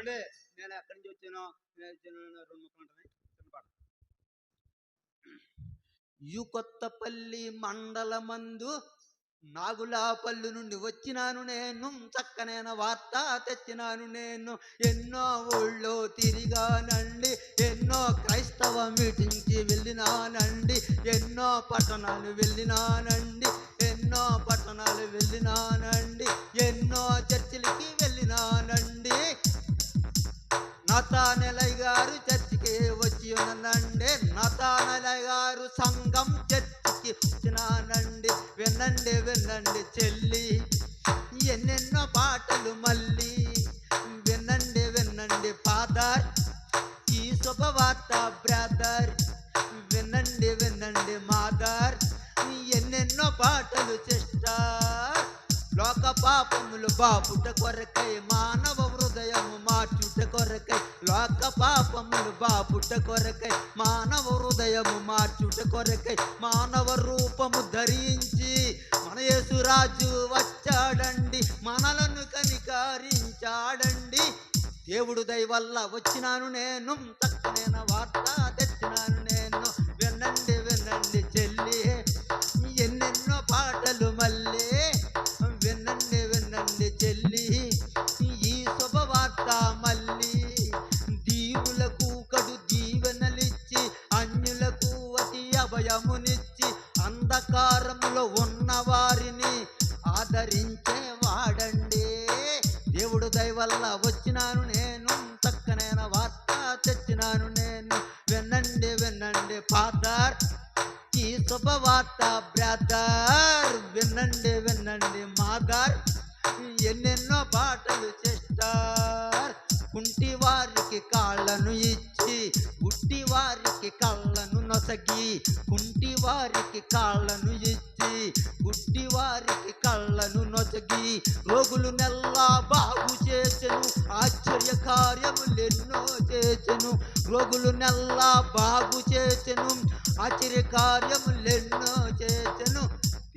ఏమంటే నేను ఎక్కడి నుంచి వచ్చానో రెండు ముక్కలు ఉంటాయి. కొత్తపల్లి మండలమందు నాగులాపల్లి నుండి వచ్చినాను నేను, చక్కనైన వార్త తెచ్చినాను నేను. ఎన్నో ఊళ్ళో తిరిగానండి, ఎన్నో క్రైస్తవ మీటింగ్కి వెళ్ళినానండి, ఎన్నో పట్టణాలు వెళ్ళినానండి, ఎన్నో పట్టణాలు వెళ్ళినానండి, ఎన్నో చర్చిలకి వెళ్ళినానండి. నతానెలయ్య గారు చర్చికి వచ్చి ఉన్నానండి, నతానెలయ్య గారు సంఘం చర్చికి వచ్చినానండి. వినండి వినండి చెల్లి, ఎన్నెన్నో పాటలు మళ్ళీ వినండి వినండి ఫాదర్, ఈ శుభవార్త బ్రదర్. వినండి వినండి మాదర్, ఎన్నెన్నో పాటలు సిస్టర్. లోక పాపములు బాపుట కొరకై, మానవ హృదయము మార్చుట కొరకై, లోక పాపములు బాపుట కొరకై, మానవ హృదయము మార్చుట కొరకై, మానవ రూపము ధరించి మన యేసురాజు వచ్చాడండి, మనలను కనికరించాడండి. దేవుడు దయ వల్ల వచ్చినాను నేను, చక్కనైన వార్త తెచ్చినాను నేను. వినండి వినండి చెల్లి, ఎన్నెన్నో పాటలు మళ్ళీ వినండి వినండి చెల్లి, ఈ శుభవార్త మళ్ళీ. దీవులకు కడు దీవెనలిచ్చి, అన్యులకు అతి అభయమునిచ్చి, అంధకారములో ఉన్న వారిని ఆదరించేవాడండి. దేవుడు దయ వల్ల వచ్చినాను నేను, చక్కనైన వార్త తెచ్చినాను నేను. వినండి వినండి ఫాదర్, ఈ శుభవార్త బ్రదర్. వినండి వినండి మాదర్, ఎన్నెన్నో పాటలు సిస్టర్. కుంటి వారికి కాళ్ళను ఇచ్చి, గుడ్డి వారికి కళ్ళను నొసగి, కుంటి వారికి కాళ్ళను ఇచ్చి, గుడ్డి వారికి కళ్ళను నొసగి, రోగులు నెల్లా బాగు చేసెను, ఆశ్చర్య కార్యములెన్నో చేసెను. రోగులు నెల్లా బాగు చేసెను, ఆశ్చర్య కార్యములెన్నో చేసెను.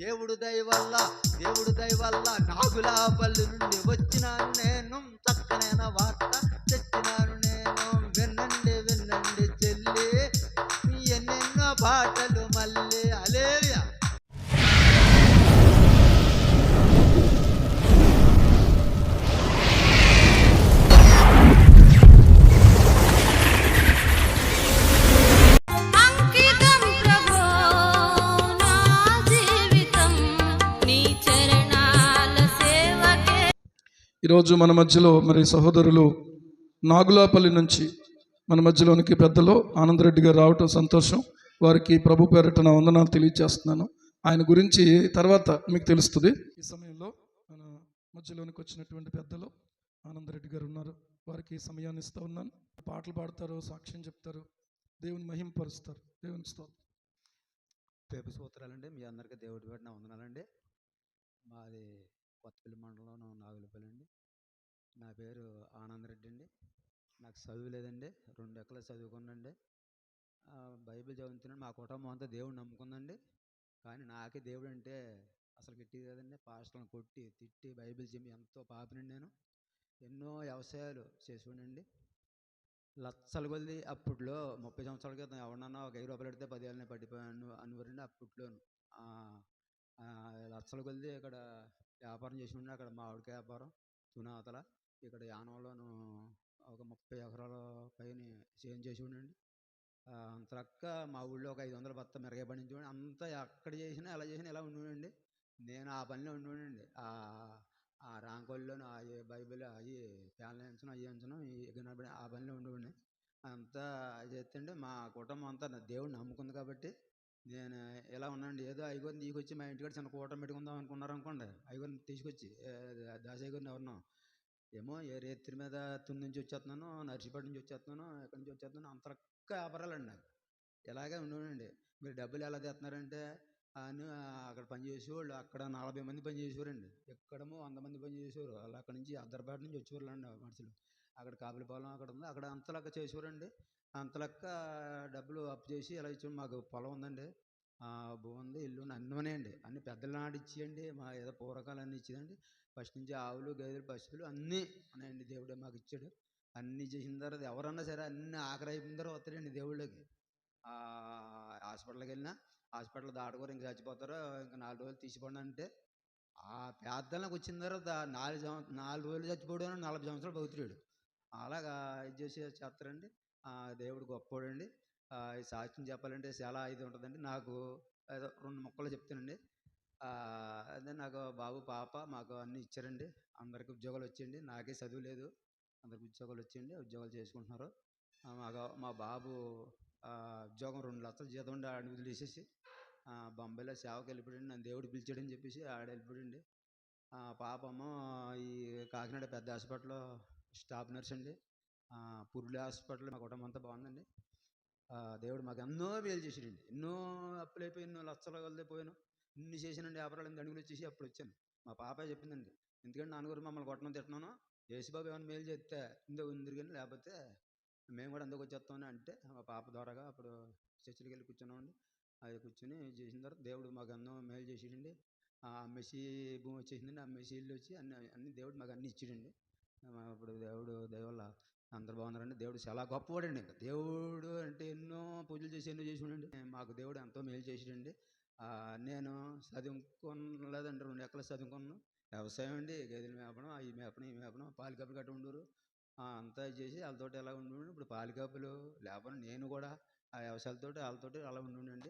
దేవుడు దయ వల్ల, దేవుడు దయ వల్ల నాగులాపల్లి నుండి వచ్చినాను నేను, చక్కనైన వార్త తెచ్చినాను నేను. వినండి వినండి చెల్లి, ఎన్నెన్నో పాటలు మళ్ళీ. హల్లెలూయా. ఈరోజు మన మధ్యలో మరి సహోదరులు నాగులాపల్లి నుంచి మన మధ్యలోనికి పెద్దలు ఆనందరెడ్డి గారు రావటం సంతోషం. వారికి ప్రభు పేరట నా వందనాలు తెలియజేస్తున్నాను. ఆయన గురించి తర్వాత మీకు తెలుస్తుంది. ఈ సమయంలో మన మధ్యలోనికి వచ్చినటువంటి పెద్దలు ఆనందరెడ్డి గారు ఉన్నారు. వారికి ఈ సమయాన్ని ఇస్తూ ఉన్నాను. పాటలు పాడతారు, సాక్ష్యం చెప్తారు, దేవుని మహిమపరుస్తారు. దేవుని స్తోత్రం. పేపు స్తోత్రాలండి. మీ అందరికీ దేవుడి పేట నా వందనాలండి. మాది కొత్తపల్లి మండలం నాగులపల్లి అండి. నా పేరు ఆనందరెడ్డి అండి. నాకు చదువు లేదండి, 2 ఎకరాలు చదువుకున్నాండి. బైబిల్ చదువుతున్నాను. మా కుటుంబం అంతా దేవుడు నమ్ముకుందండి. కానీ నాకే దేవుడు అంటే అసలు గిట్టి కదండి. పాస్టర్లను కొట్టి తిట్టి బైబిల్ చెప్పి ఎంతో పాపినండి. నేను ఎన్నో వ్యవసాయాలు చేసేవాడినండి. లక్షల కొద్ది అప్పట్లో 30 సంవత్సరాల క్రితం ఎవరన్నా ఒక 1000 రూపాయలు పెడితే 10,000 పడిపోయాను అనువరండి. అప్పట్లోను లక్షల కొద్ది ఇక్కడ వ్యాపారం చేసి అక్కడ మామిడికాయ వ్యాపారం తునాతల, ఇక్కడ యానంలోను ఒక 30 ఎకరాల పైన చేంజ్ చేసి ఉండండి. అంతలక్క మా ఊళ్ళో ఒక 500 బత్త మిరగాయ పండించుకోండి. అంతా ఎక్కడ చేసినా ఎలా చేసినా ఎలా ఉండేవాడండి. నేను ఆ పనిలో ఉండేవాడండి. ఆ రాంకోళ్ళలోను బైబిల్ అవి ఫ్యాన్లు ఎంచడం అవి ఎంచడం ఆ పనిలో ఉండేవాడిని. అంతా చేస్తుంటే మా కుటుంబం అంతా దేవుడిని నమ్ముకుంది కాబట్టి నేను ఎలా ఉన్నానండి. ఏదో ఐగోరిని తీసుకొచ్చి మా ఇంటికాడ చిన్న కూటమి పెట్టుకుందాం అనుకున్నారు అనుకోండి. ఐగోరిని తీసుకొచ్చి దాసయ్యగారిని ఎవరినో ఏమో ఏ రేత్రి మీద తుని నుంచి వచ్చేస్తున్నాను, నర్సీపేట నుంచి వచ్చేస్తున్నాను, ఎక్కడి నుంచి వచ్చేస్తున్నాను. అంతలక్క వ్యాపారాలండి నాకు. ఇలాగే ఉండేవాడండి. మీరు డబ్బులు ఎలా తెస్తున్నారంటే అని అక్కడ పనిచేసేవాళ్ళు అక్కడ 40 మంది పనిచేసేవారండి. ఎక్కడమో 100 మంది పనిచేసేవారు. వాళ్ళు అక్కడ నుంచి అద్దరిపేట నుంచి వచ్చేవాళ్ళు అండి మనుషులు. అక్కడ కాపులపాలెం అక్కడ ఉంది, అక్కడ అంతలక్క చేసేవారండి. అంతలక్క డబ్బులు అప్పు చేసి ఇలా ఇచ్చి మాకు పొలం ఉందండి, బాగుంది, ఇల్లు అన్నీ ఉన్నాయండి. అన్ని పెద్దల నాడు ఇచ్చేయండి. మా ఏదో పూర్వకాలు అన్నీ ఇచ్చేదండి. ఫస్ట్ నుంచి ఆవులు గేదెలు పశువులు అన్నీ ఉన్నాయండి. దేవుడే మాకు ఇచ్చాడు. అన్నీ చేసిన తర్వాత ఎవరన్నా సరే అన్నీ ఆఖరి అయిపోయిన తర్వాత వస్తాడండి దేవుళ్ళకి. హాస్పిటల్కి వెళ్ళినా హాస్పిటల్ దాటుకోరు, ఇంక చచ్చిపోతారో ఇంకా 4 రోజులు తీసిపోండి అంటే ఆ ప్రార్థనకు వచ్చిన తర్వాత 4 రోజులు చచ్చిపోవడం 40 సంవత్సరాలు బతుకుతాడు. అలాగా ఇది చేస్తారండి. దేవుడు గొప్పోడండి. ఈ సాక్ష్యం చెప్పాలంటే చాలా ఇది ఉంటుందండి. నాకు ఏదో 2 ముక్కలు చెప్తానండి. అదే నాకు బాబు, పాప మాకు అన్నీ ఇచ్చారండి. అందరికి ఉద్యోగాలు వచ్చాయండి. నాకే చదువు లేదు. అందరికి ఉద్యోగాలు వచ్చాయండి. ఉద్యోగాలు చేసుకుంటున్నారు. మా బాబు ఉద్యోగం 2 లక్షలు జీతం ఉండి ఆడిని వదిలేసేసి బొంబాయిలో సేవకి వెళ్ళిపోయాడండి. నన్ను దేవుడు పిలిచాడని చెప్పేసి ఆడ వెళ్ళిపోయాడండి. పాపేమో ఈ కాకినాడ పెద్ద హాస్పిటల్లో స్టాఫ్ నర్స్ అండి. పురులి హాస్పిటల్ మా కుటుంబం అంతా బాగుందండి. దేవుడు మాకు ఎన్నో మేలు చేసాడండి. ఎన్నో అప్పులైపోయి ఎన్నో లక్షలు వెళ్ళిపోయాను. ఇన్ని చేశానండి. వ్యాపారాలు అడుగులు వచ్చేసి అప్పుడు వచ్చాను. మా పాప చెప్పిందండి, ఎందుకంటే నాన్నగారు మమ్మల్ని కొట్టడం తిట్టను, యేసుబాబు ఏమైనా మేలు చేస్తే ఇందుకు ఉంది కానీ లేకపోతే మేము కూడా అందుకు వచ్చేస్తామని అంటే మా పాప ద్వారాగా అప్పుడు చర్చికి వెళ్ళి కూర్చున్నామండి. అది కూర్చొని చేసిన తర్వాత దేవుడు మాకు ఎన్నో మేలు చేసాడండి. మెస్సీ భూమి వచ్చేసిందండి. ఆ మెస్సీ ఇల్లు వచ్చి అన్ని దేవుడు మాకు అన్ని ఇచ్చాడండి. ఇప్పుడు దేవుడు దయవల్ల అందరు బాగున్నారండి. దేవుడు చాలా గొప్పవాడండి. ఇంకా దేవుడు అంటే ఎన్నో పూజలు చేసి ఎన్నో చేసాడండి. మాకు దేవుడు ఎంతో మేలు చేసాడండి. నేను చదువుకోలేదండి. 2 ఎకరాలు చదువుకున్నాను. వ్యవసాయం అండి, గేదెలు మేపడం, అవి మేపడం, ఈ మేపడం, పాలికప్పులు గట్ట ఉండరు. అంతా చేసి వాళ్ళతోటి ఎలా ఉండి ఇప్పుడు పాలికప్పులు లేపడం నేను కూడా ఆ వ్యవసాయాలతోటి వాళ్ళతోటి అలా ఉండండి.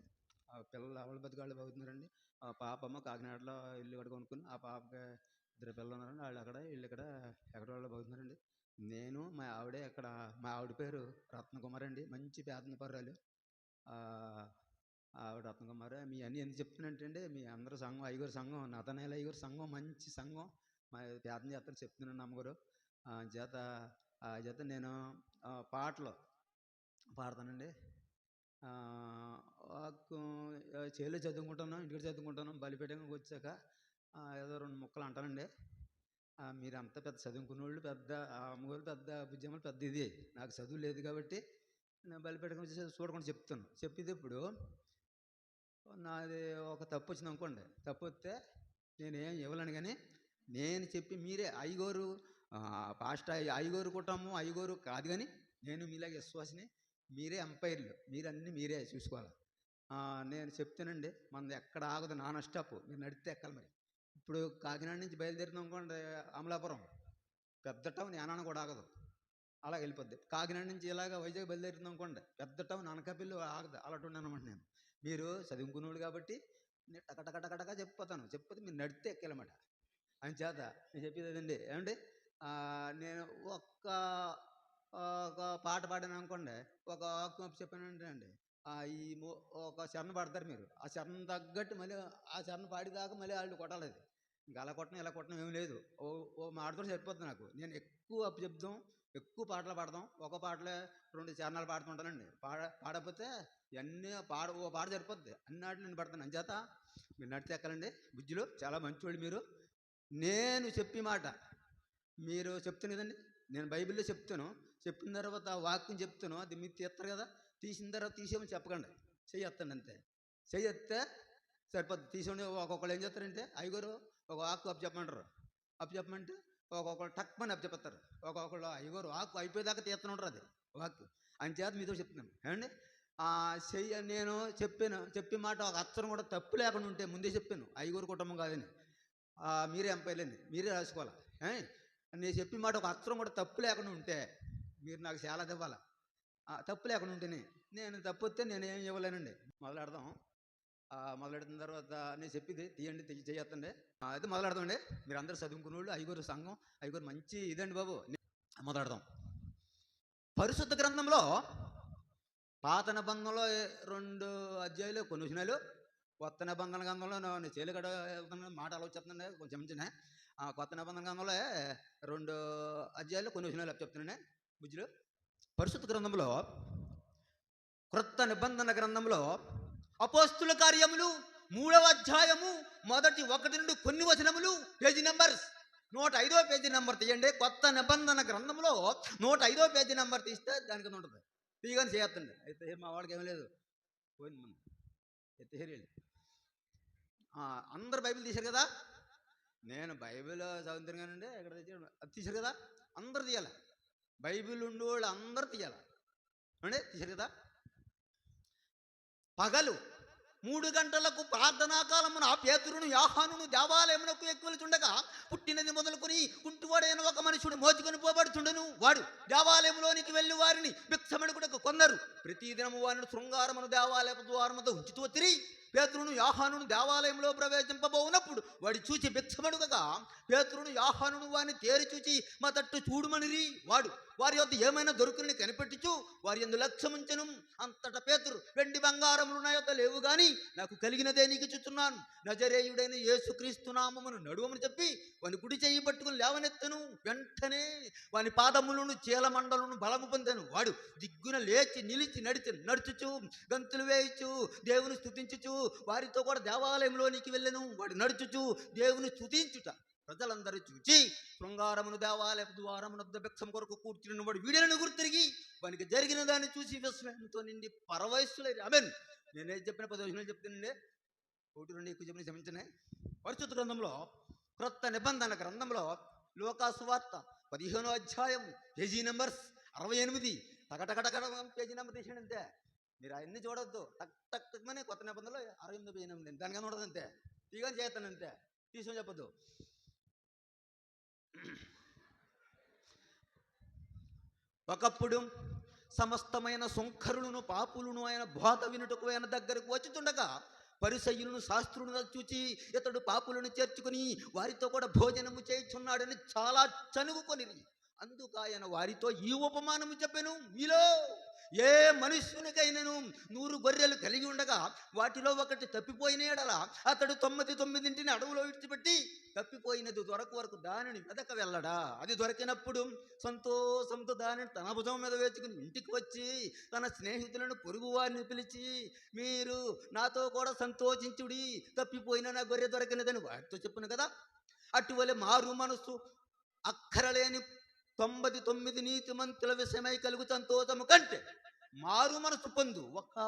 ఆ పిల్లలు ఎవరి బతికాళ్ళు బతుకుతున్నారండి. ఆ పాపమ్మ కాకినాడలో ఇల్లు కట్ట కొనుక్కుని ఆ పాపకి 2 పిల్లలు ఉన్నారండి. వాళ్ళు అక్కడ వీళ్ళు ఇక్కడ ఎక్కడ వాళ్ళు బతుకుతున్నారండి. నేను మా ఆవిడే ఇక్కడ, మా ఆవిడ పేరు రత్నకుమారి అండి. మంచి పేదనపర్రాలు. ఆవిడ రత్నకుమారి. మీ అన్నీ ఎందుకు చెప్తున్నానంటే మీ అందరూ సంఘం, అయ్యగారు సంఘం, నతనేల అయ్యగారు సంఘం మంచి సంఘం. మా ప్రార్థన చేస్తాను చెప్తున్నాను అమ్మగారు. చేత నేను పాటలు పాడతానండి. చేలో చదువుకుంటాను, ఇంటికి చదువుకుంటాను. బలిపీఠంకి వచ్చాక ఏదో 2 ముక్కలు అంటానండి. మీరంతా పెద్ద చదువుకున్న వాళ్ళు, పెద్ద అమ్మగారు పెద్ద బుజ్జమ్మలు పెద్ద ఇది. నాకు చదువు లేదు కాబట్టి నేను బలిపీఠంకి వచ్చి చూడకుండా చెప్తాను. చెప్పేది ఇప్పుడు నాది ఒక తప్పు వచ్చింది అనుకోండి, తప్పు వస్తే నేనేం ఇవ్వలేను కానీ నేను చెప్పి మీరే అయ్యగారు పాస్ట్ అయ్యగారు కుటుంబం అయ్యగారు కాదు కానీ నేను మీలాగే విశ్వాసిని. మీరే ఎంపైర్లు, మీరన్నీ మీరే చూసుకోవాలి. నేను చెప్తానండి, మనది ఎక్కడ ఆగదు. నాన్ స్టాప్ మీరు నడిస్తే ఎక్కాలి. మరి ఇప్పుడు కాకినాడ నుంచి బయలుదేరినాం అనుకోండి, అమలాపురం పెద్ద టౌన్, యానాన్ని కూడా ఆగదు, అలా వెళ్ళిపోద్ది. కాకినాడ నుంచి ఇలాగ వైజాగ్ బయలుదేరుతున్నాం అనుకోండి, పెద్ద టౌన్ అనకాపల్లి ఆగదు. అలాంటి ఉన్నానమాట నేను. మీరు చదువుకునేవాళ్ళు కాబట్టి నేను టకటకటకటగా చెప్పిపోతాను. చెప్పిపోతే మీరు నడితే ఎక్కాలన్నమాట. అని చేత నేను చెప్పేది అదండి. ఏమండి, నేను ఒక పాట పాడాను అనుకోండి, ఒక ఆకు చెప్పానంటే అండి, ఈ ఒక చరణ పాడతారు మీరు. ఆ చరణ తగ్గట్టు మళ్ళీ ఆ చరణ పాడేదాకా మళ్ళీ వాళ్ళు కొట్టాలి. అది ఇంకా అలా కొట్టడం ఇలా కొట్టడం ఏమి లేదు. ఓ మాటతో సరిపోతుంది నాకు. నేను ఎక్కువ అప్పచెప్తాం, ఎక్కువ పాటలు పాడదాం. ఒక పాటలే 2 చరణాలు పాడుతుంటానండి. పాడకపోతే ఇవన్నీ ఓ పాట సరిపోద్ది. అన్నాటి నేను పడతాను. అంచేత మీరు నడితే ఎక్కాలండి. బుజ్జిలో చాలా మంచివాళ్ళు మీరు. నేను చెప్పే మాట మీరు చెప్తాను కదండి. నేను బైబిల్లో చెప్తాను, చెప్పిన తర్వాత వాక్యం చెప్తాను, అది మీరు తీస్తారు కదా. తీసిన తర్వాత తీసేమని చెప్పకండి, చెయ్యొత్తండి అంతే. చెయ్యొత్తే సరిపోద్ది. తీసుకోండి. ఒక్కొక్కళ్ళు ఏం చేస్తారంటే అయ్యగారు ఒక వాక్కు అప్పు చెప్పమంటారు. అప్పు చెప్పమంటే ఒక్కొక్కళ్ళు టక్మని అప్పు చెప్తారు. ఒక్కొక్కళ్ళు అయ్యగారు వాక్కు అయిపోయేదాకా తీస్తూనే ఉంటారు అది వాక్కు. అని చేత మీతో చెప్తున్నాను. ఏమండి, నేను చెప్పే మాట ఒక అక్షరం కూడా తప్పు లేకుండా ఉంటే ముందే చెప్పాను, అయ్యగారు కుటుంబం కాదని. మీరే ఎంపైర్లండి, మీరే రాసుకోవాలి. నేను చెప్పిన మాట ఒక అక్షరం కూడా తప్పు లేకుండా ఉంటే మీరు నాకు చాలా ఇవ్వాలి. తప్పు లేకుండా ఉంటేనే. నేను తప్పు వస్తే నేను ఏం ఇవ్వలేనండి. మొదలెడదాం. మొదలెడుతున్న తర్వాత నేను చెప్పేది తీయండి, చేయొద్దండి. అయితే మొదలెడదామండి. మీరు అందరూ చదువుకున్న వాళ్ళు, అయ్యగారు సంఘం, అయ్యగారు మంచి ఇదండి బాబు. మొదలెడదాం. పరిశుద్ధ గ్రంథంలో పాత నిబంధనలో 2 అధ్యాయులు, కొన్ని వచనాలు. కొత్త నిబంధన గ్రంథంలో నేను చేలుగడ వెళ్తున్న మాట ఆలోచిస్తుందండి కొంచెం. కొత్త నిబంధన గ్రంథంలో 2 అధ్యాయులు, కొన్ని వచనాలు చెప్తున్నానే బుజ్జులు. పరిశుద్ధ గ్రంథంలో, క్రొత్త నిబంధన గ్రంథంలో అపోస్తుల కార్యములు 3వ అధ్యాయము మొదటి 1 నుండి కొన్ని వచనములు, పేజీ నెంబర్స్ 105వ పేజీ నెంబర్ తీయండి. కొత్త నిబంధన గ్రంథంలో 105వ పేజీ నెంబర్ తీస్తే దాని కింద ఉంటుంది. తీయగానే చేయొద్దండి. అయితే మా వాడికి ఏం లేదు, పోయింది మనం ఎత్తేరి. అందరు బైబిల్ తీశారు కదా. నేను బైబిల్ చదువుతాను కానండి, ఇక్కడ తీశారు కదా, అందరు తీయాలి. బైబిల్ ఉండేవాళ్ళు అందరూ తీయాలి అంటే తీసారు కదా. పగలు 3 గంటలకు ప్రార్థనా కాలమున పేతురును యోహానును దేవాలయమునకు ఎక్కువెళ్తుండగా పుట్టినది మొదలుకొని కుంటివాడైన ఒక మనుషుడు మోచుకొని పోబడుతుండెను. వాడు దేవాలయంలోనికి వెళ్ళి వారిని భిక్షమడుగుటకు కొందరు ప్రతిదినము వారిని శృంగారమును దేవాలయపు ద్వారముతో ఉంచుతూ వచ్చిరి. పేతురును యోహానును దేవాలయంలో ప్రవేశింపబోనప్పుడు వాడి చూచి భిక్షమడుగగా పేతురును యోహానును వారిని తేరి చూచి మా తట్టు చూడుమనిరి. వాడు వారి యొద్ద ఏమైనా దొరుకుని కనిపెట్టుచు వారి యందు లక్ష్యముంచెను. అంతటా పేతురు, వెండి బంగారములు నా యొద్ద లేవు గాని నాకు కలిగినదే నీకు చూచున్నాను, నజరేయుడైన యేసుక్రీస్తు నామమును నడువమని చెప్పి వాని కుడి చేయి పట్టుకుని లేవనెత్తను. వెంటనే వాని పాదములను చీలమండలను బలము పొందెను. వాడు దిగ్గున లేచి నిలిచి నడుచుచు గంతులు వేయుచు దేవుని స్తుతించుచు వారితో కూడా దేవాలయంలోనికి వెళ్ళెను. వాడు నడుచుచు దేవుని స్తుతించుట ప్రజలందరూ చూచి శృంగారమును దేవాలయపు ద్వారమునొద్ద భిక్షం కొరకు కూర్చుని వాడు వీడిని గుర్తిరిగి వానికి జరిగిన దాన్ని చూసి విస్మయంతో నిండి పరవయస్సులైన ఆమేన్. నేనేది చెప్పిన 10 వచనాలు చెప్తానండి, 1, 2 ఎక్కువ చెప్పిన క్షమించనే. పరిశుద్ధ గ్రంథంలో క్రొత్త నిబంధన గ్రంథంలో లూకా సువార్త 15వ అధ్యాయం పేజీ నెంబర్స్ 68 టకటకటక పేజీ నెంబర్ తీసాడు అంతే. మీరు అవన్నీ చూడొద్దు. టక్ టక్ టక్మని కొత్త నిబంధనలో 68 పేజీ నెంబర్ దానికన్నా ఉండదు అంతే. తీగని చేస్తాను అంతే, తీసుకొని చెప్పొద్దు. ఒకప్పుడు సమస్తమైన సుంకరులను పాపులను ఆయన బోధ వినుటకు ఆయన దగ్గరకు వచ్చుతుండగా పరిసయ్యులను శాస్త్రులను చూచి ఇతడు పాపులను చేర్చుకుని వారితో కూడా భోజనము చేయుచున్నాడని చాలా చనుగుకొని అందుకు ఆయన వారితో ఈ ఉపమానము చెప్పెను. మీలో ఏ మనుష్యునికైనను 100 గొర్రెలు కలిగి ఉండగా వాటిలో ఒకటి తప్పిపోయిన ఎడల అతడు 99 అడవులో విడిచిపెట్టి తప్పిపోయినది దొరక వరకు దానిని వెదక వెళ్ళడా. అది దొరికినప్పుడు సంతోషంతో దానిని తన భుజం మీద వేసుకుని ఇంటికి వచ్చి తన స్నేహితులను పొరుగు వారిని పిలిచి మీరు నాతో కూడా సంతోషించుడి, తప్పిపోయిన నా గొర్రె దొరికినదని వారితో చెప్పును కదా. అటువలే మారు మనసు అక్కరలేని 99 నీతిమంతుల విషయమై కలుగు సంతోషము కంటే మారు మనసు పొందు ఒక్క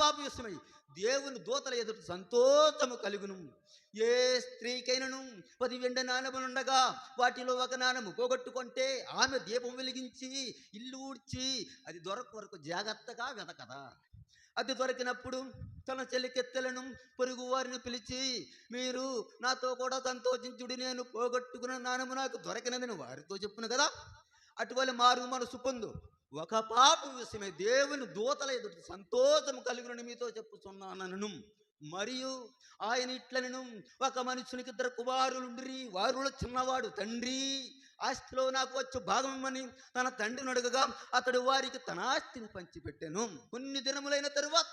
పాపు విషయమై దేవుని దూతల ఎదుట సంతోషము కలుగును. ఏ స్త్రీకైనను 10 వెండి నాణెములుండగా వాటిలో ఒక నాణెము పోగొట్టుకుంటే ఆమె దీపం వెలిగించి ఇల్లు ఊడ్చి అది దొరక వరకు జాగ్రత్తగా వెతకదా. అది దొరికినప్పుడు తన చెలికెత్తెలను పొరుగు వారిని పిలిచి మీరు నాతో కూడా సంతోషించుడి, నేను పోగొట్టుకున్న నాణెము నాకు దొరికినదని వారితో చెప్పును కదా. అటువల్ల మారు మనసు పొందు ఒక పాప విషయమై దేవుని దూతల ఎదుట సంతోషం కలిగిన మీతో చెప్పుచున్నానను. మరియు ఆయన ఇట్లనను, ఒక మనుషునికి 2 కుమారులుండిరి. వారిలో చిన్నవాడు తండ్రి ఆస్తిలో నాకు వచ్చు భాగమని తన తండ్రిని అడగగా అతడు వారికి తన ఆస్తిని పంచిపెట్టెను. కొన్ని దినములైన తరువాత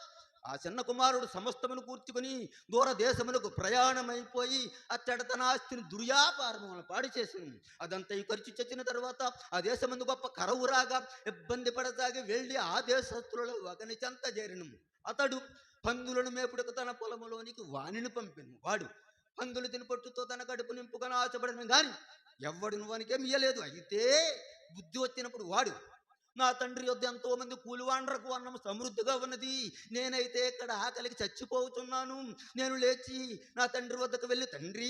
ఆ చిన్న కుమారుడు సమస్తమును కూర్చుకొని దూర దేశములకు ప్రయాణమైపోయి అతడ తన ఆస్తిని దుర్యాపారములను పాడు చేసాను. అదంతా ఈ ఖర్చు చచ్చిన తర్వాత ఆ దేశమందు గొప్ప కరవు రాగా ఇబ్బంది పడసాగి వెళ్ళి ఆ దేశస్తులలో ఒకని చెంత చేరిను. అతడు పందులను మేపుటకు తన పొలములోనికి వానిని పంపెను. వాడు పందులు తినపట్టుతో తన కడుపు నింపుకొని ఆశపడను గాని ఎవడు వానికేం ఇయ్యలేదు. అయితే బుద్ధి వచ్చినప్పుడు వాడు నా తండ్రి యొద్ద ఎంతో మంది కూలివాండ్రకు అన్నం సమృద్ధిగా ఉన్నది, నేనైతే ఇక్కడ ఆకలికి చచ్చిపోతున్నాను. నేను లేచి నా తండ్రి వద్దకు వెళ్ళి, తండ్రి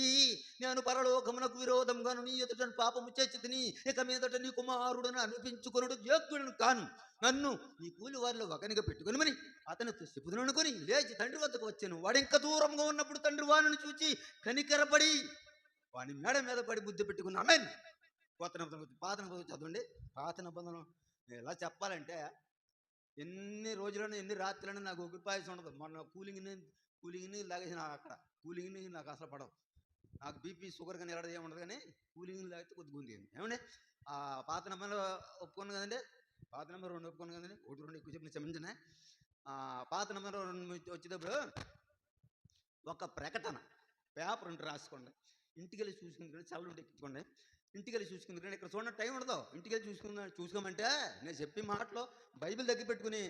నేను పరలోకమునకు విరోధంగాను నీ ఎదుట పాపము చేసి తిని ఇక మీదట నీ కుమారుడును అనిపించుకొనుడు యోగ్యుడను కాను, నన్ను నీ కూలి వారిలో ఒకనిగా పెట్టుకొనిమని అతనితో చెప్పుదుననుకొని లేచి తండ్రి వద్దకు వచ్చాను. వాడు ఇంకా దూరంగా ఉన్నప్పుడు తండ్రి వాడిని చూచి కనికరపడి వాని మెడ మీద పడి బుద్ధి పెట్టుకున్నా. ఆమేన్. కొత్త నిబంధన పాత నిబంధన చదవండి. పాత నిబంధన ఎలా చెప్పాలంటే ఎన్ని రోజులను ఎన్ని రాత్రులను నాకు ఉగ్గిపాయసం ఉండదు. మొన్న కూలింగ్ని లాగేసి అక్కడ కూలింగ్ని నాకు అసలు పడవు. నాకు బీపీ షుగర్ కానీ ఎలాంటిది ఏమి ఉండదు, కానీ కూలింగ్ని లాగితే కొద్దిగా ఉంది ఏమండి. ఆ పాత నెంబర్ ఒప్పుకున్నాను కదండి, పాత నెంబర్ 2 ఒప్పుకున్నాను కదండి, 1, 2 ఎక్కువ చెప్పిన క్షమించనే. పాత నెంబర్ 2 వచ్చేటప్పుడు ఒక ప్రకటన పేపర్ ఉంటే రాసుకోండి, ఇంటికి వెళ్ళి చూసుకుంటే చల్ల ఉంటే ఎక్కించుకోండి, ఇంటికి వెళ్ళి చూసుకుంది. ఇక్కడ చూడండి టైం ఉండదు. ఇంటికి వెళ్ళి చూసుకోమంటే నేను చెప్పి మాటలో బైబిల్ దగ్గర పెట్టుకుని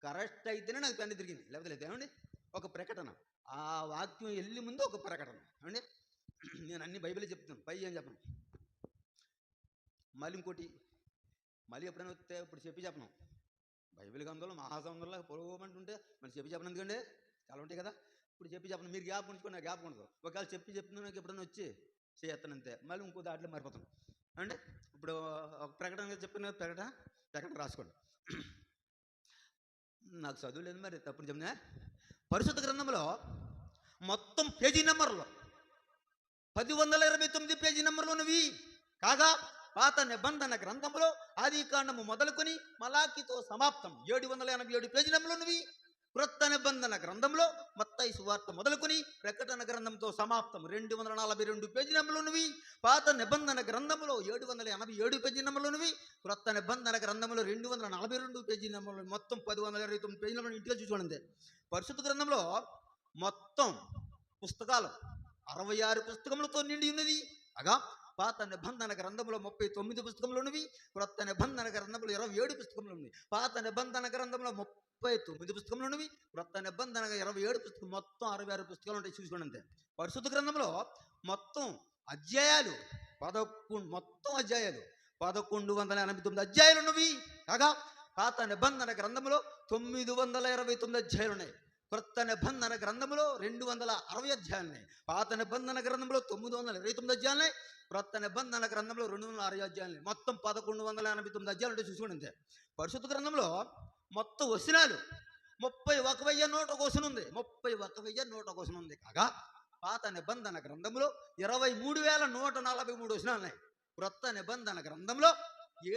కరెక్ట్ అయితేనే నాకు పెన్ను తిరిగింది, లేకపోతే లేదు ఏమండి. ఒక ప్రకటన, ఆ వాక్యం వెళ్ళి ముందు ఒక ప్రకటన ఏమండి. నేను అన్ని బైబిల్ చెప్తాను, పై ఏం చెప్పను. మళ్ళీ ఇంకోటి మళ్ళీ ఎప్పుడైనా వస్తే ఇప్పుడు చెప్పను. బైబిల్ గ్రంథంలో మహాసముద్రంలో పొలవమంటుంటే మరి చెప్పను ఎందుకండి, చాలా ఉంటాయి కదా. ఇప్పుడు చెప్పను, మీరు జ్ఞాపకం ఉంచుకొని నాకు జ్ఞాపకం ఉండదు. ఒకవేళ చెప్తున్నా నాకు ఎప్పుడైనా వచ్చి చేస్తానంతే, మళ్ళీ ఇంకో దాంట్లో మారిపోతాను అంటే ఇప్పుడు ఒక ప్రకటన చెప్పిన ప్రకటన రాసుకోండి. నాకు చదువు లేదు మరి తప్పుడు చెప్తున్నా. పరిశుద్ధ గ్రంథంలో మొత్తం పేజీ నెంబర్లో 1029 పేజీ నెంబర్లు ఉన్నవి కాగా, పాత నిబంధన గ్రంథంలో ఆది కాండము మొదలుకొని మలాకితో సమాప్తం 787 పేజీ నెంబర్లు ఉన్నవి. క్రొత్త నిబంధన గ్రంథంలో మత్తయి సువార్త మొదలుకొని ప్రకటన గ్రంథంతో సమాప్తం 242 పేజీ నెంబర్లు ఉన్నవి. పాత నిబంధన గ్రంథంలో 787 పేజీ నెంబర్లు ఉన్నవి. క్రొత్త నిబంధన గ్రంథంలో 242 పేజీ నెంబర్లు, మొత్తం 1029 పేజీ నెంబర్లు ఇంటిగా చూసుకోండి. పరిశుద్ధ గ్రంథంలో మొత్తం పుస్తకాలు 66 పుస్తకములతో నిండి ఉన్నది. అగా పాత నిబంధన గ్రంథంలో 39 పుస్తకములు ఉన్నవి. క్రొత్త నిబంధన గ్రంథంలో 27 పుస్తకములు ఉన్నవి. పాత నిబంధన గ్రంథంలో 39 పుస్తకములు ఉన్నవి. క్రొత్త నిబంధన 27 పుస్తకం, మొత్తం 66 పుస్తకాలు ఉంటాయి. చూసుకోండి అంతే. పరిశుద్ధ గ్రంథంలో మొత్తం అధ్యాయాలు 1189 అధ్యాయాలు ఉన్నవి. కాగా పాత నిబంధన గ్రంథంలో 929 అధ్యాయాలు ఉన్నాయి. క్రొత్త నిబంధన గ్రంథంలో 260 అధ్యాయాలు ఉన్నాయి. పాత నిబంధన గ్రంథంలో 929 అధ్యాయాలు ఉన్నాయి. క్రొత్త నిబంధన గ్రంథంలో 260 అధ్యాయాలు ఉన్నాయి. మొత్తం 1189 అధ్యాయాలు ఉంటాయి. చూసుకోండి అంతే. పరిశుద్ధ గ్రంథంలో మొత్తం వచనాలు 31,101 వచనం ఉంది. 31,101 వచనం ఉంది. కాగా పాత నిబంధన గ్రంథంలో 23,143 వచనాలు ఉన్నాయి. క్రొత్త నిబంధన గ్రంథంలో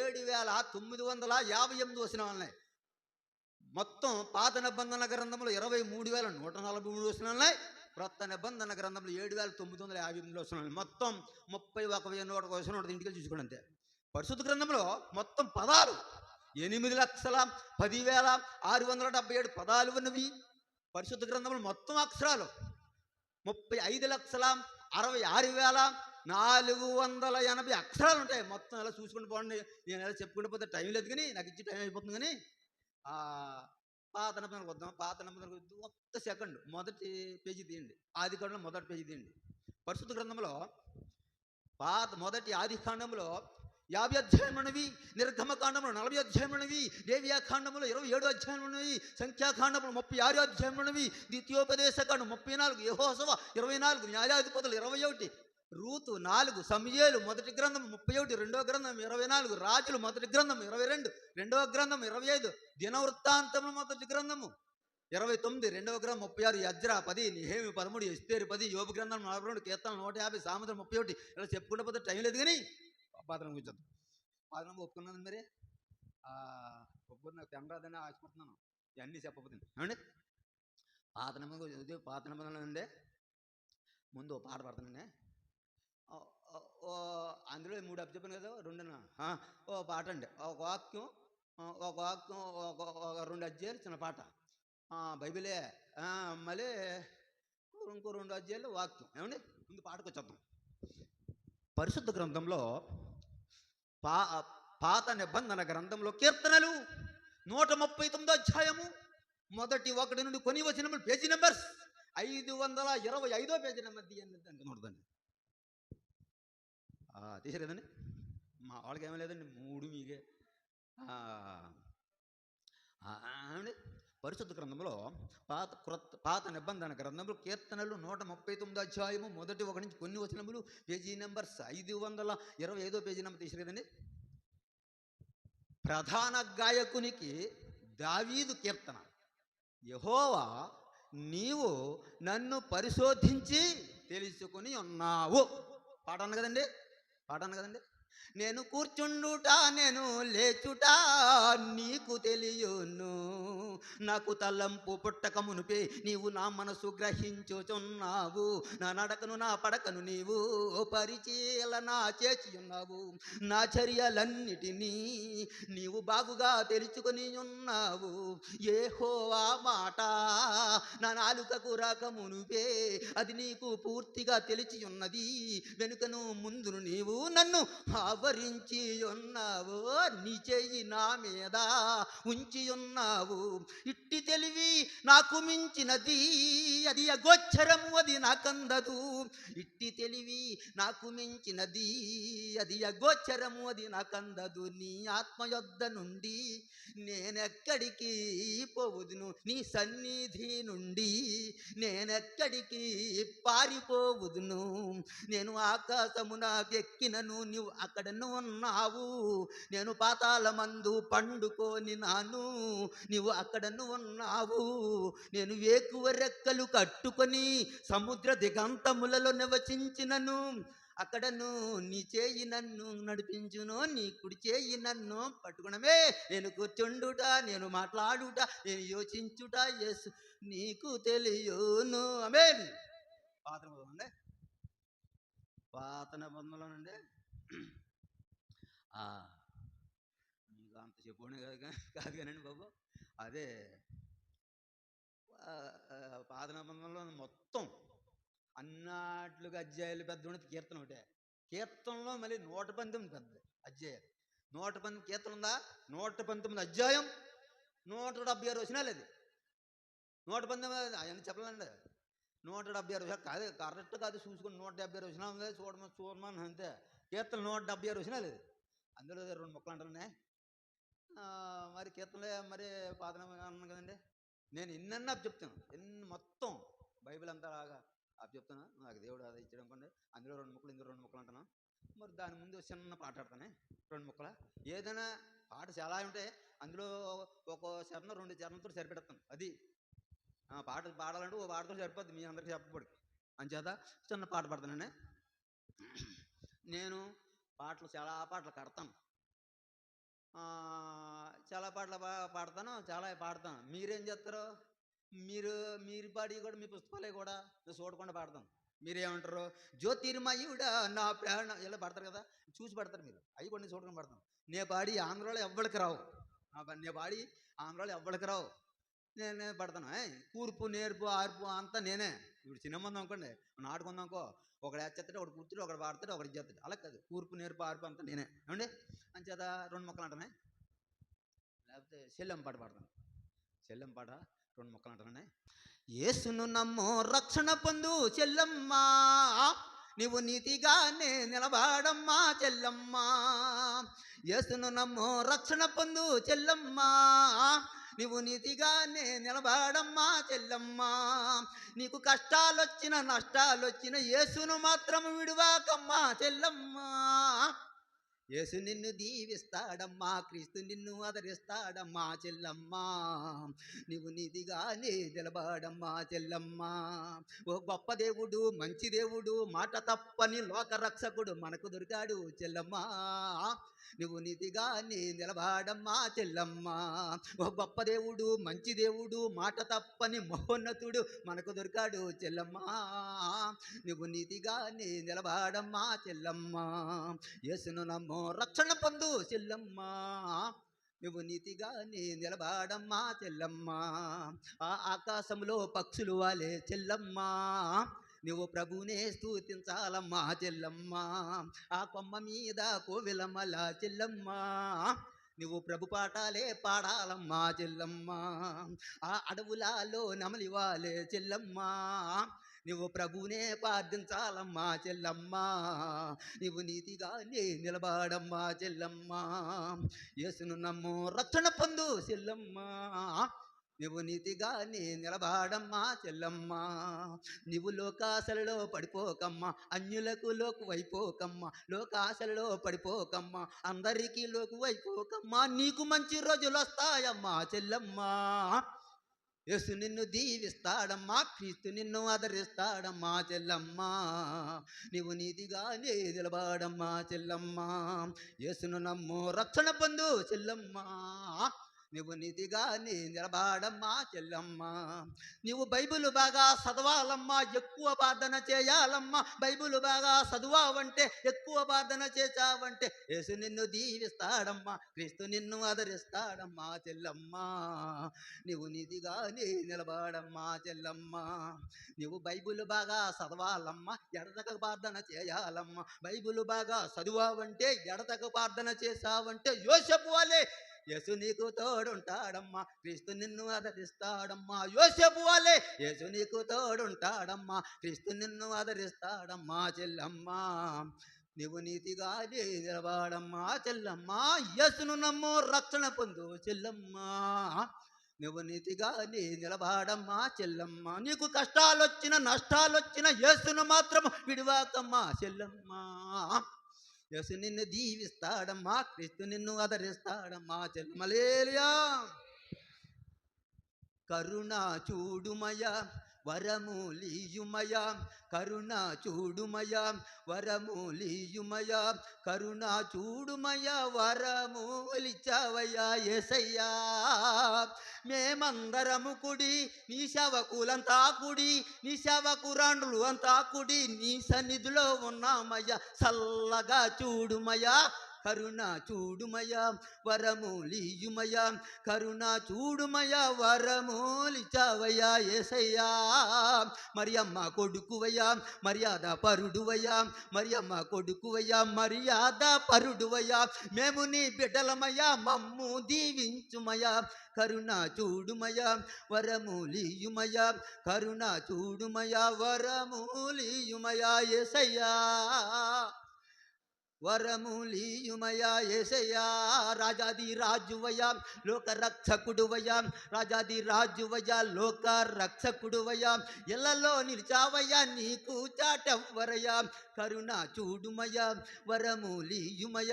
7,958 వచనాలు ఉన్నాయి. మొత్తం పాత నిబంధన గ్రంథంలో 23,143 వచనాలు ఉన్నాయి. క్రొత్త నిబంధన గ్రంథంలో 7,958 వచనాలు. మొత్తం 31,101 వచనం ఉంటుంది. ఇంటికి చూసుకోండి అంతే. పరిశుద్ధ గ్రంథంలో మొత్తం పదాలు 8,10,677 పదాలు ఉన్నవి. పరిశుద్ధ గ్రంథంలో మొత్తం అక్షరాలు 35,66,480 అక్షరాలు ఉంటాయి. మొత్తం ఎలా చూసుకుంటూ పోండి. నేను ఎలా చెప్పుకుంటూ పోతే టైం లేదు, కానీ నాకు ఇచ్చి టైం అయిపోతుంది. కానీ పాత నిబంధనకు వద్దాం. పాత నిబంధనకు ఒక్క సెకండ్ మొదటి పేజీ తీయండి. ఆది కాండంలో మొదటి పేజీ తీయండి. పరిశుద్ధ గ్రంథంలో మొదటి ఆది కాండంలో 50 అధ్యాయం ఉన్నవి. నిర్గమకాండంలో 40 అధ్యాయం ఉన్నవి. లేవియాకాండంలో 27 అధ్యాయం ఉన్నవి. సంఖ్యాకాండంలో 36 అధ్యాయం ఉన్నవి. ద్వితీయోపదేశకాండం 34, యెహోషువ 24, న్యాయాధిపతులు 21, రూతు 4, సమూయేలు మొదటి గ్రంథం 31, రెండవ గ్రంథం 24, రాజులు మొదటి గ్రంథం 22, రెండవ గ్రంథం 25, దినవృత్తాంతములు మొదటి గ్రంథము 29, రెండవ గ్రంథం 36, యజ్రా 10, నెహెమీ 13, ఎస్తేరు 10, యోబు గ్రంథం 42, కీర్తనలు 150, సామెతలు 31. ఇలా చెప్పుకుంటే పోతే టైం లేదు. కానీ పాత్రం కూర్చోద్దు. పాత్రం ఒప్పుకున్నాను. మరి ఒప్పుకున్న తెమరాదని ఆశపడుతున్నాను. ఇవన్నీ చెప్పబోతుంది ఏమండి. పాత నిబంధనలు అండి. ముందు పాట పడుతున్నాండి. అందులో 3 అప్పు చెప్పాను కదా, 2 పాట అండి. ఒక వాక్యం 2 అధ్యాయాలు చిన్న పాట. బైబిలే మళ్ళీ ఇంకో 2 అధ్యాయాలు వాక్యం. ఏమండి. ముందు పాటకు వచ్చేద్దాం. పరిశుద్ధ గ్రంథంలో పాత నిబంధన గ్రంథంలో కీర్తనలు 139 అధ్యాయము మొదటి 1 నుండి కొన్ని వచనములు పేజీ నెంబర్స్ 525 పేజీ నెంబర్ తీయండి. నోడదండి. తీసలేదండి. మా వాళ్ళకి ఏమీ లేదండి. 3 మీకే. పరిశుద్ధ గ్రంథంలో పాత నిబంధన గ్రంథంలో కీర్తనలు 139 అధ్యాయము మొదటి 1 నుంచి కొన్ని వచనములు పేజీ నెంబర్స్ 525 పేజీ నెంబర్ తీసలేదండి. ప్రధాన గాయకునికి దావీదు కీర్తన. యెహోవా, నీవు నన్ను పరిశోధించి తెలుసుకుని ఉన్నావు. పాట అన్న కదండి. నేను కూర్చుండుట నేను లేచుట నీకు తెలియను. నాకు తలంపు పుట్టక మునుపే నీవు నా మనసు గ్రహించుచున్నావు. నా నడకను నా పడకను నీవు పరిశీలన చేసి ఉన్నావు. నా చర్యలన్నిటినీ నీవు బాగుగా తెలుసుకొని ఉన్నావు. యెహోవా మాట నా నాలుకకు రాక మునుపే అది నీకు పూర్తిగా తెలిసి ఉన్నది. వెనుకను ముందును నీవు నన్ను ఆవరించి ఉన్నావు. నీ చెయ్యి నా మీద ఉంచి ఉన్నావు. ఇట్టి తెలివి నాకు మించినది, అది అగోచరము, అది నాకందదు. ఇట్టి తెలివి నాకు మించినది, అది అగోచరము, అది నాకందదు. నీ ఆత్మ యొద్ద నుండి నేనెక్కడికి పోవుదును? నీ సన్నిధి నుండి నేనెక్కడికి పారిపోవుదును? నేను ఆకాశమున ఎక్కినను నీవు అక్కడను ఉన్నావు. నేను పాతాళమందు పండుకొని నాను, నీవు అక్కడను ఉన్నావు. నేను వేకువ రెక్కలు కట్టుకొని సముద్ర దిగంతములలో నివసించినను, అక్కడను నీ చేయి నన్ను నడిపించును, నీ కుడి చేయి నన్ను పట్టుకునమే. నేను కూర్చుండుట, నేను మాట్లాడుట, నేను యోచించుట యేసు నీకు తెలియను. ఆమేన్. పాత నిబంధన, పాత నిబంధనలోనండి మీకు అంత చెప్పుకోండి కాదు కానండి బాబు. అదే పాత నిబంధనలో మొత్తం అన్నాట్లుగా అధ్యాయులు పెద్ద ఉన్నది కీర్తన ఒకటే. కీర్తనలో మళ్ళీ 119 పెద్ద అధ్యాయాలు. 119 కీర్తన ఉందా, 119 అధ్యాయం, 176 వచనాలు. అది 119 అవన్నీ చెప్పలేండి. 176 వచనాలు కాదు, కరెక్ట్ కాదు చూసుకుని 176 వచనాలు ఉంది, చూడమని అంతే. కీర్తన 176 వచనాలు. అది అందులో 2 ముక్కలు అంటున్నాయి. మరి కీర్తనలే మరి పాత అన్నాను కదండి. నేను ఎన్నన్నా చెప్తాను, మొత్తం బైబిల్ అంతా లాగా చెప్తాను. నాకు దేవుడు అది ఇచ్చడం అనుకోండి, అందులో 2 ముక్కలు, ఇందులో 2 ముక్కలు అంటాను. మరి దాని ముందు చిన్న పాట ఆడతానే, 2 ముక్కల. ఏదైనా పాట చాలా ఉంటాయి, అందులో ఒక చరణం 2 చరణంతో సరిపెడతాను. అది పాట పాడాలంటే ఓ పాటతో సరిపోద్ది, మీ అందరికీ చెప్పబడి. అంచేత చిన్న పాట పాడతానండి. నేను పాటలు చాలా పాటలు కడతాను, చాలా పాటలు పాడతాను, చాలా పాడతాను. మీరేం చేస్తారు? మీరు పాడి కూడా మీ పుస్తకాలే కూడా నేను చూడకుండా పాడతాను. మీరేమంటారు? జ్యోతిర్మయుడా నా ప్రాణం ఇలా పడతారు కదా, చూసి పడతారు మీరు. అవి కూడా నేను చూడకుండా పడతాను. నే పాడి ఆంధ్రాలో ఎవ్వడికి రావు, నే పాడి ఆంధ్రాలో ఎవ్వడికి రావు, నేనే పడతాను. కూర్పు నేర్పు ఆర్పు అంతా నేనే. ఇప్పుడు సినిమా ఉంది అనుకోండి, నాటుకుందాం అనుకో, ఒకడు ఎచ్చేస్తాడు, ఒకడు కూర్చుంటాడు, ఒకడు పాడతాడు, ఒకటి చేస్తాడు. అలా కాదు, కూర్పు నేర్పు ఆర్పు అంతా నేనే. ఏమండి? అంచేత 2 ముక్కలు అంటానే. లేకపోతే చెల్లెం పాట పాడతాను. చెల్లెం పాట 2 ముక్కలు అంటానే. యేసును నమ్ము రక్షణ పొందు చెల్లమ్మా, నీవు నీతిగానే నిలబడమ్మా చెల్లమ్మా. యేసును నమ్ము రక్షణ పొందు చెల్లమ్మా, నీవు నీతిగానే నిలబడమ్మా చెల్లమ్మా. నీకు కష్టాలొచ్చిన నష్టాలొచ్చిన యేసును మాత్రం విడువాకమ్మా చెల్లమ్మా. యేసు నిన్ను దీవిస్తాడమ్మా, క్రీస్తు నిన్ను ఆదరిస్తాడమ్మా చెల్లమ్మా. నీవు నీతిగానే నిలబడమ్మా చెల్లమ్మా. ఓ గొప్ప దేవుడు, మంచి దేవుడు, మాట తప్పని లోకరక్షకుడు మనకు దొరికాడు చెల్లమ్మా. నువ్వు నీతిగానే నిలబడమ్మా చెల్లమ్మా. ఓ గొప్ప దేవుడు, మంచి దేవుడు, మాట తప్పని మహోన్నతుడు మనకు దొరికాడు చెల్లమ్మా. నువ్వు నీతిగానే నిలబడమ్మా చెల్లమ్మా. యేసును నమ్ము రక్షణ పొందు చెల్లమ్మా, నువ్వు నీతిగానే నిలబడమ్మా చెల్లమ్మా. ఆకాశంలో పక్షులు వాలే చెల్లమ్మా, నువ్వు ప్రభునే స్తుతించాలమ్మా చెల్లమ్మా. ఆ కొమ్మ మీద కోవిలమ్మల చెల్లమ్మా, నువ్వు ప్రభు పాఠాలే పాడాలమ్మా చెల్లమ్మా. ఆ అడవులలో నమలివాలే చెల్లమ్మా, నువ్వు ప్రభునే ప్రార్థించాలమ్మా చెల్లమ్మా. నువ్వు నీతిగానే నిలబడమ్మా చెల్లమ్మా. యేసును నమ్ము రక్షణ పొందు చెల్లమ్మా, నువ్వు నీతిగానే నిలబడమ్మా చెల్లమ్మా. నువ్వు లోకాశలలో పడిపోకమ్మా, అన్యులకు లోకు వైపోకమ్మా. లోకాశలలో పడిపోకమ్మా, అందరికీ లోకు వైపోకమ్మా. నీకు మంచి రోజులు వస్తాయమ్మా చెల్లమ్మా. యేసు నిన్ను దీవిస్తాడమ్మా, క్రీస్తు నిన్ను ఆదరిస్తాడమ్మా చెల్లమ్మా. నీవు నీతిగానే నిలబడమ్మా చెల్లమ్మా. యేసును నమ్ము రక్షణ పొందు చెల్లమ్మా, నువ్వు నీతిగానే నిలబడమ్మా చెల్లమ్మా. నువ్వు బైబిల్ బాగా చదవాలమ్మా, ఎక్కువ ప్రార్థన చేయాలమ్మా. బైబిల్ బాగా చదువావంటే, ఎక్కువ ప్రార్థన చేసావంటే యేసు నిన్ను దీవిస్తాడమ్మా, క్రీస్తు నిన్ను ఆదరిస్తాడమ్మా చెల్లమ్మా. నువ్వు నీతిగానే నిలబడమ్మా చెల్లమ్మా. నువ్వు బైబిల్ బాగా చదవాలమ్మా, ఎడతక ప్రార్థన చేయాలమ్మా. బైబిల్ బాగా చదువావంటే, ఎడతక ప్రార్థన చేసావంటే యోసేపు వాలే యేసు నీకు తోడుంటాడమ్మా, క్రీస్తు నిన్ను ఆదరిస్తాడమ్మా. యోసేపు వాలే యేసు నీకు తోడుంటాడమ్మా, క్రీస్తు నిన్ను ఆదరిస్తాడమ్మా చెల్లమ్మా. నువ్వు నీతిగానే నిలబడమ్మా చెల్లమ్మా. యేసును నమ్ము రక్షణ పొందు చెల్లమ్మా, నువ్వు నీతిగానే నిలబడమ్మా చెల్లమ్మా. నీకు కష్టాలొచ్చిన నష్టాలొచ్చిన యేసును మాత్రం విడివాకమ్మా చెల్లమ్మా. యేసు నిన్ను దీవిస్తాడమ్మా, క్రీస్తు నిన్ను ఆదరిస్తాడమ్మా. చెల్లమలేలుయా. కరుణ చూడుమయ వరములీయుమయ, కరుణ చూడుమయ వరములీయుమయ, కరుణ చూడుమయ వరములిచ్చవయ్యా యేసయ్యా. మేమందరము కుడి నీ సేవకులంతా కుడి, నీ సేవకురాండ్రులు అంతా కుడి నీ సన్నిధిలో ఉన్నామయ్యా. చల్లగా చూడుమయ్యా, కరుణ చూడుమయ వరములీయుమయ, కరుణ చూడుమయ వరములిచ్చవయ్యా యేసయ్యా. మరియమ్మ కొడుకువయ్యా మర్యాద పరుడువయ్యా, మరియమ్మ కొడుకువయ్యా మర్యాద పరుడువయ్యా. మేము నీ బిడ్డలమయ్యా, మమ్ము దీవించుమయ్యా. కరుణ చూడుమయ వరములీయుమయ, కరుణ చూడుమయ వరములీయుమయ యేసయ్యా. వరములీయుమయ యేసయ్యా. రాజాది రాజువయ్యా లోక రక్షకుడువయ్యా, రాజాది రాజువయ్యా లోక రక్షకుడువయ్యా. ఇళ్లలో నిలిచావయ్యా నీకు చాటెవ్వరయ్యా. కరుణ చూడుమయ వరములీయుమయ,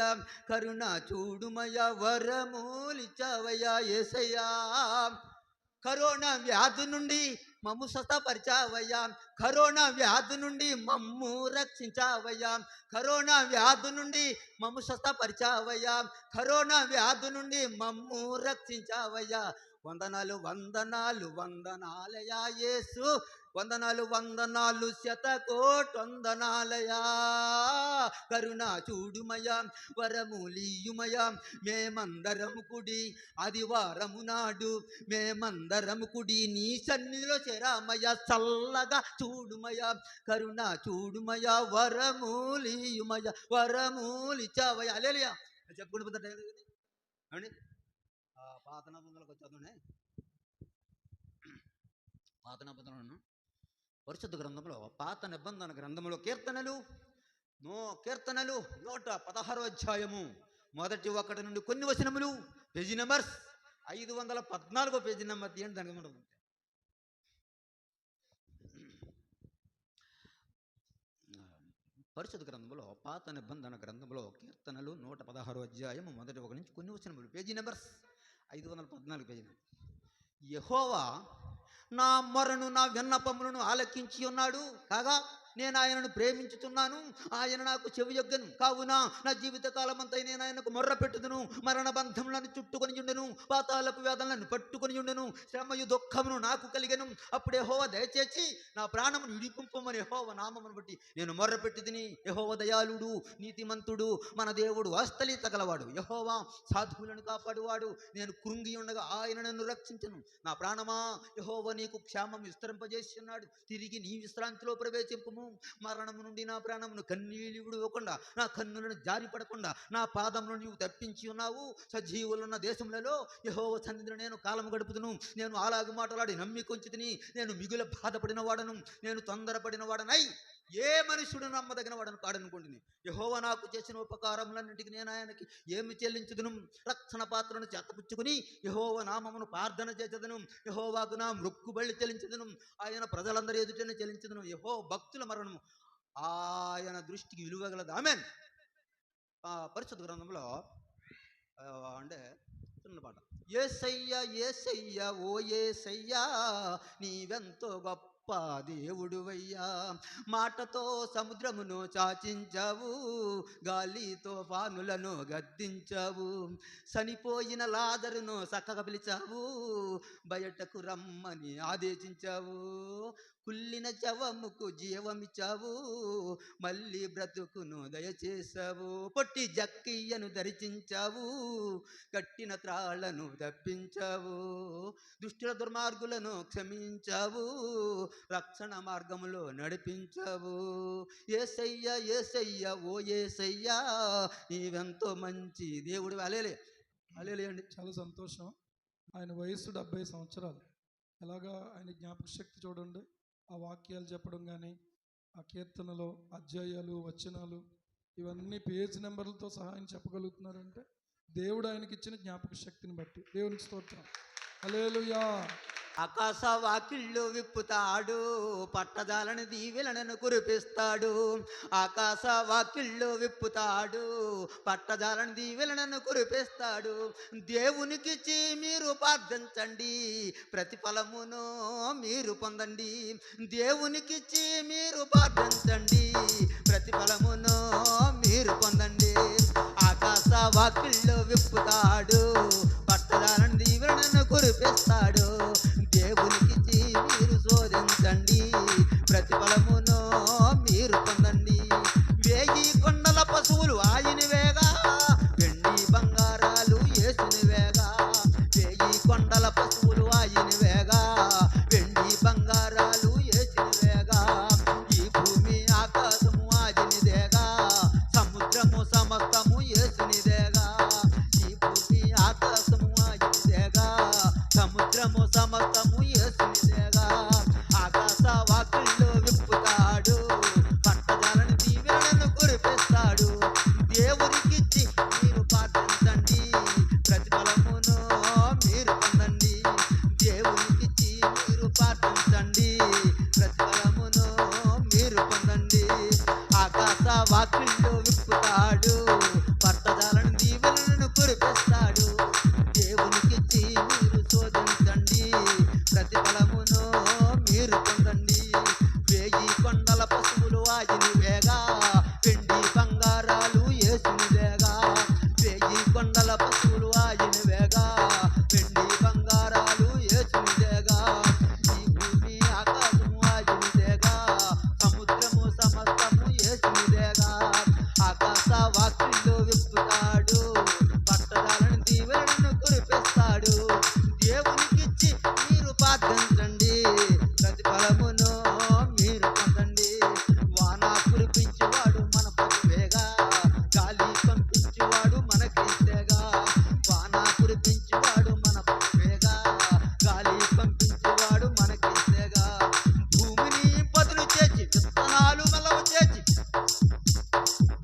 కరుణ చూడుమయ వరములిచ్చవయ్యా యేసయ్యా. కరోనా వ్యాధి నుండి మమ్ము స్వస్థపరిచావయ్యా, కరోనా వ్యాధి నుండి మమ్ము రక్షించావయ్యా, కరోనా వ్యాధి నుండి మమ్ము స్వస్థపరిచావయ్యా, కరోనా వ్యాధి నుండి మమ్ము రక్షించావయ్యా. వందనాలు వందనాలు వందనాలయా యేసు, వందనాలు వందనాలు శతకోటొందనాలయా. కరుణ చూడుమయ వరములీయుమయ, మేమందరము కుడి ఆదివారము నాడు, మేమందరము కుడి నీ సన్నిధిలో చేరామయ. చల్లగా చూడుమయ, కరుణ చూడుమయ వరములీయుమయ వరములిచ్చవయ్యా. హల్లెలూయా. చెప్పుకుంటూ అండి పాత నిబంధనలకు వచ్చేద్దానే. పాత నిబంధనలను పరిశుద్ధ గ్రంథంలో, పాత నిబంధన గ్రంథంలో కీర్తనలు 116వ అధ్యాయము మొదటి 1 నుండి కొన్ని వచనములు, పేజీ నెంబర్స్ 514 పేజీ నెంబర్ తీయండి. దానికి ఉంటుంది పరిశుద్ధ గ్రంథంలో, పాత నిబంధన గ్రంథంలో కీర్తనలు 116వ అధ్యాయము మొదటి 1 నుంచి కొన్ని వచనములు, పేజీ నెంబర్స్ 514 పేజీ నెంబర్. యెహోవా నా మొరను నా విన్నపములను ఆలకించి ఉన్నాడు కాగా నేను ఆయనను ప్రేమించుతున్నాను, ఆయన నాకు చెవియొగ్గను. కావున నా జీవిత కాలమంతా నేను ఆయనకు మొర్ర పెట్టుదును. మరణ బంధములను చుట్టుకొని ఉండెను, పాతాళపు వేదనలను పట్టుకొని ఉండెను, శ్రమయు దుఃఖమును నాకు కలిగెను. అప్పుడే యెహోవా దయచేసి నా ప్రాణమును విడిపింపమని యెహోవా నామమును బట్టి నేను మొర్ర పెట్టుదిని. యెహోవా దయాళుడు నీతిమంతుడు, మన దేవుడు వాస్తలిత గలవాడు. యెహోవా సాధువులను కాపాడువాడు. నేను కృంగి ఉండగా ఆయన నన్ను రక్షించెను. నా ప్రాణమా యెహోవా నీకు క్షేమం విస్తరింపజేసి ఉన్నాడు. తిరిగి నీ విశ్రాంతిలో ప్రవేశింపుము. మరణము నుండి నా ప్రాణమును కన్నీళ్ళు విడవకుండా, నా కన్నులను జారిపడకుండా నా పాదమును నీవు తప్పించి ఉన్నావు. సజీవులున్న దేశములలో యెహోవా సన్నిధిలో నేను కాలము గడుపుతును. నేను అలాగు మాటలాడి నమ్మికొంచి తిని, నేను మిగుల బాధపడిన వాడను, నేను తొందరపడిన వాడనై ఏ మనుషుడు నమ్మదగిన వాడను కాడనుకుంటుని. యెహోవా నాకు చేసిన ఉపకారములన్నింటికి నేను ఆయనకి ఏమి చెల్లించుదును? రక్షణ పాత్రను చేతపుచ్చుకుని యెహోవా నామమును ప్రార్థన చేసేదను. యెహోవాకు నా మొక్కుబళ్ళు చెల్లించదును. ఆయన ప్రజలందరూ ఎదుటనే చెల్లించదును. యెహోవా భక్తుల మరణము ఆయన దృష్టికి విలువగలదు. ఆమేన్. పరిశుద్ధ గ్రంథంలో అంటే చిన్న పాట, యేసయ్యా యేసయ్యా ఓ యేసయ్యా నీవెంతో గొప్ప దేవుడువయ్యా. మాటతో సముద్రమును చాచించావు, గాలితో పానులను గద్దించావు, చనిపోయిన లాజరును చక్కగా పిలిచావు, బయటకు రమ్మని ఆదేశించావు, కుళ్ళిన శవముకు జీవమిచ్చావు, మళ్ళీ బ్రతుకును దయచేశావు, పొట్టి జక్కయ్యను దర్శించావు, కట్టిన త్రాళ్లను తప్పించావు, దుష్టుల దుర్మార్గులను క్షమించావు, రక్షణ మార్గములో నడిపించావు. యేసయ్యా యేసయ్యా ఓ యేసయ్యా నీవెంతో మంచి దేవుడు. అలేలే అలేలేండి. చాలా సంతోషం. ఆయన వయస్సు 70 సంవత్సరాలు. ఎలాగా ఆయన జ్ఞాపక శక్తి చూడండి. ఆ వాక్యాలు చెప్పడం కానీ, ఆ కీర్తనలో అధ్యాయాలు వచనాలు ఇవన్నీ పేజ్ నెంబర్లతో సహా ఆయన చెప్పగలుగుతున్నారంటే దేవుడు ఆయనకి ఇచ్చిన జ్ఞాపక శక్తిని బట్టి దేవునికి స్తోత్రం. హల్లెలూయా. ఆకాశ వాకిళ్ళు విప్పుతాడు, పట్టదాలని దీవెలను కురిపిస్తాడు. ఆకాశ వాకిళ్ళు విప్పుతాడు, పట్టదాలని దీవెలను కురిపిస్తాడు. దేవునికిచ్చి మీరు ప్రార్థించండి, ప్రతిఫలమును మీరు పొందండి. దేవునికిచ్చి మీరు ప్రార్థించండి, ప్రతిఫలమును మీరు పొందండి. ఆకాశ వాకిళ్ళు విప్పుతాడు, పట్టదాలని దీవెలను కురిపిస్తాడు. దేవునికిచ్చి మీరు శోధించండి, ప్రతిఫలమును మీరు పొందండి. 1000 కొండల పశువులు ఆయనవేగా, వెండి బంగారాలు యేసునివేగా. 1000 కొండల పశువులు ఆయనవేగా, వెండి బంగారాలు యేసునివేగా. ఈ భూమి ఆకాశము ఆయనదేగా, సముద్రము సమస్తము యేసునిదేగా. ఈ భూమి ఆకాశము ఆయనదేగా, సముద్రము సమస్తము యేసునిదేగా. ఆకాశ వాకిళ్ళు విప్పుతాడు, పట్టదాలని దీవెనలను కురిపిస్తాడు. దేవునికిచ్చి మీరు ప్రార్థించండి, ప్రతిఫలమును మీరు పొందండి. దేవునికిచ్చి మీరు ప్రార్థించండి, ప్రతిఫలమును మీరు పొందండి. ఆకాశ వాకిళ్ళు విప్పుతాడు, పట్టదాలని దీవెనలను కురిపిస్తాడు. దేవునికిచ్చి మీరు శోధించండి, ప్రతిఫలమును మీరు పొందండి. 1000 కొండల పశువులు ఆయనవేగా, వెండి బంగారాలు యేసునిదేగా. 1000 కొండల పశువులు ఆయనవేగా, వెండి బంగారాలు యేసునిదేగా. ఈ భూమి ఆకాశము ఆయనదేగా, సముద్రము సమస్తము యేసునిదేగా. ఆకాశ వాకిళ్ళు విప్పుతాడు, పట్టదాలని దీవెనలను కురిపిస్తాడు. దేవునికిచ్చి మీరు ప్రార్థించండి, ప్రతిఫలమును మీరు పొందండి. వాన కురిపించువాడు మన ప్రభువేగా, గాలి పంపించువాడు మనకేసేగా. వాన కురిపించువాడు మన ప్రభువేగా, గాలి పంపించువాడు మనకేసేగా. భూమిని పదును చేసి విత్తనాలు మలవ చేసి,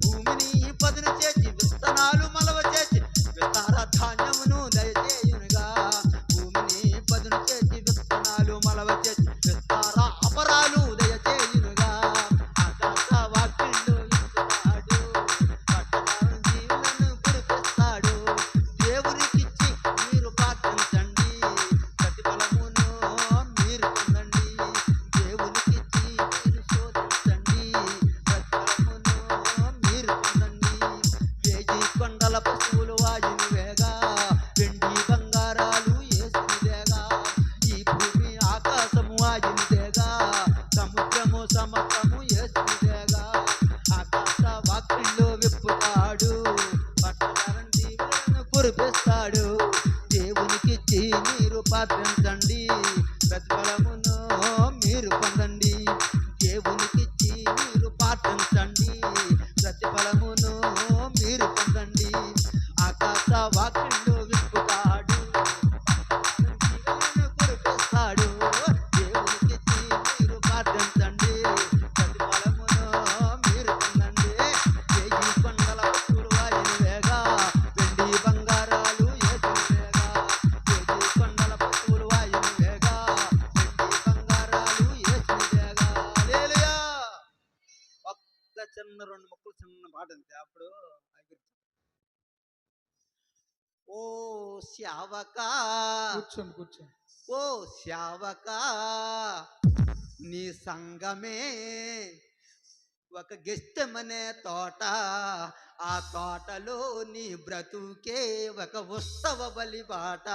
భూమిని పదును చేసి విత్తనాలు మలవ చేసి, విస్తార ధాన్యమును దయచేయునుగా. భూమిని పదును చేసి విత్తనాలు మలవ చేసి, విస్తార అపరాలు దయచేయునుగా. ఆకాశ వాకిళ్ళు విప్పుతాడు, పట్టదాలని దీవెనలను కురిపిస్తాడు. దేవునికిచ్చి మీరు ప్రార్థించండి, ప్రతిఫలమును మీరు పొందండి. దేవునికిచ్చి మీరు శోధించండి, ప్రతిఫలమును మీరు పొందండి. 1000 కొండల పశువులు ఆయనవేగా, వెండి బంగారాలు యేసునిదేగా. ఈ భూమి ఆకాశము ఆయనదేగా, సముద్రము సమస్తము యేసునిదేగా. ఆకాశ వాకిళ్ళు విప్పుతాడు, పట్టదాలని దీవెనలను కురిపిస్తాడు. దేవునికిచ్చి మీరు ప్రార్థించండి, ప్రతిఫలమును మీరు పొందండి. దేవునికిచ్చి మీరు ప్రార్థించండి, ప్రతిఫలమును మీరు పొందండి. ఆకాశ వాకిళ్ళు విప్పుతాడు, దీవెనలను కురిపిస్తాడు. దేవునికిచ్చి మీరు ప్రార్థించండి, ప్రతిఫలమును మీరు పొందండి. 1000 కొండల పశువులు ఆయనవేగా, వెండి బంగారాలు యేసునివేగా. 1000 కొండల పశువులు ఆయనవేగా, వెండి బంగారాలు యేసునివేగా. హల్లెలూయా. ఒక్క చిన్న 2 ముక్కలు చిన్న పాట అంతే. అప్పుడు ఓ శావకా, కూర్చోండి కూర్చోండి. ఓ శావకా, నీ సంగమే ఒక గెస్తెమనే తోట. ఆ తోటలో నీ బ్రతుకే ఒక ఉత్సవ బలిబాట.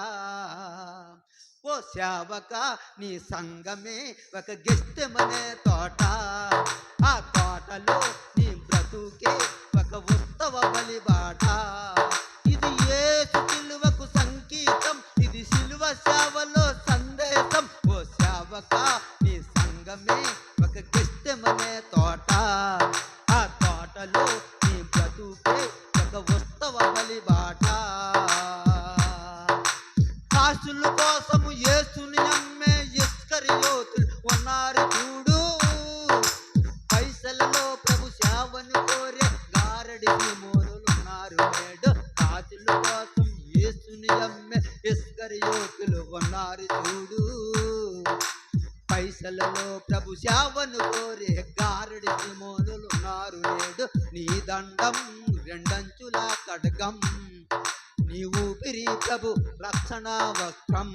ఓ సేవక, నీ సంగమే ఒక గెస్తెమనే తోట. ఆ తోటలో నీ బ్రతుకే ఒక ఉత్సవ బలిబాట. ఇది యేసు సిలువకు సంకేతం, ఇది సిలువ సేవలో సందేశం. ఓ సేవక, నీ సంగమే ఒక గెస్తెమనే తోట. ఆ తోటలో నీ బ్రతుకే ఒక ఉత్సవ బలిబాట. కాసుల కోసము యేసుని అమ్మే ఇస్కరియోతులు ఉన్నారు చూడు. పైసలలో ప్రభు సేవను కోరే గారడి సీమోనులు ఉన్నారు నేడు. కాసుల కోసం యేసుని అమ్మే ఇస్కరియోతులు ఉన్నారు చూడు. పైసలలో ప్రభు సేవను కోరే గారడి సిమోనులున్నారు నేడు. నీ దండం రెండంచుల ఖడ్గం, నీ ఊపిరి ప్రభు రక్షణ వస్త్రం.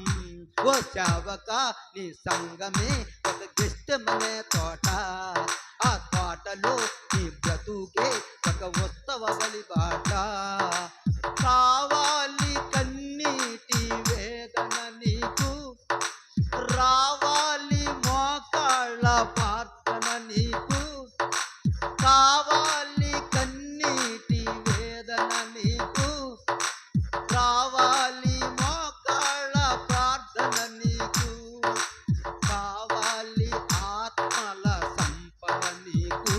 ఓ సేవక నీ సంగమే ఒక గిష్టమనే తోట, ఆ తోటలో నీ బ్రతుకే ఒక ఉత్సవ బలిబాట. కావాలి కన్నీటి వేదన నీకు, రావాలి మోకాళ్ళ ప్రార్థన నీకు. కావాలి కన్నీటి వేదన నీకు, రావాలి మోకాళ్ళ ప్రార్థన నీకు. కావాలి ఆత్మల సంపద నీకు,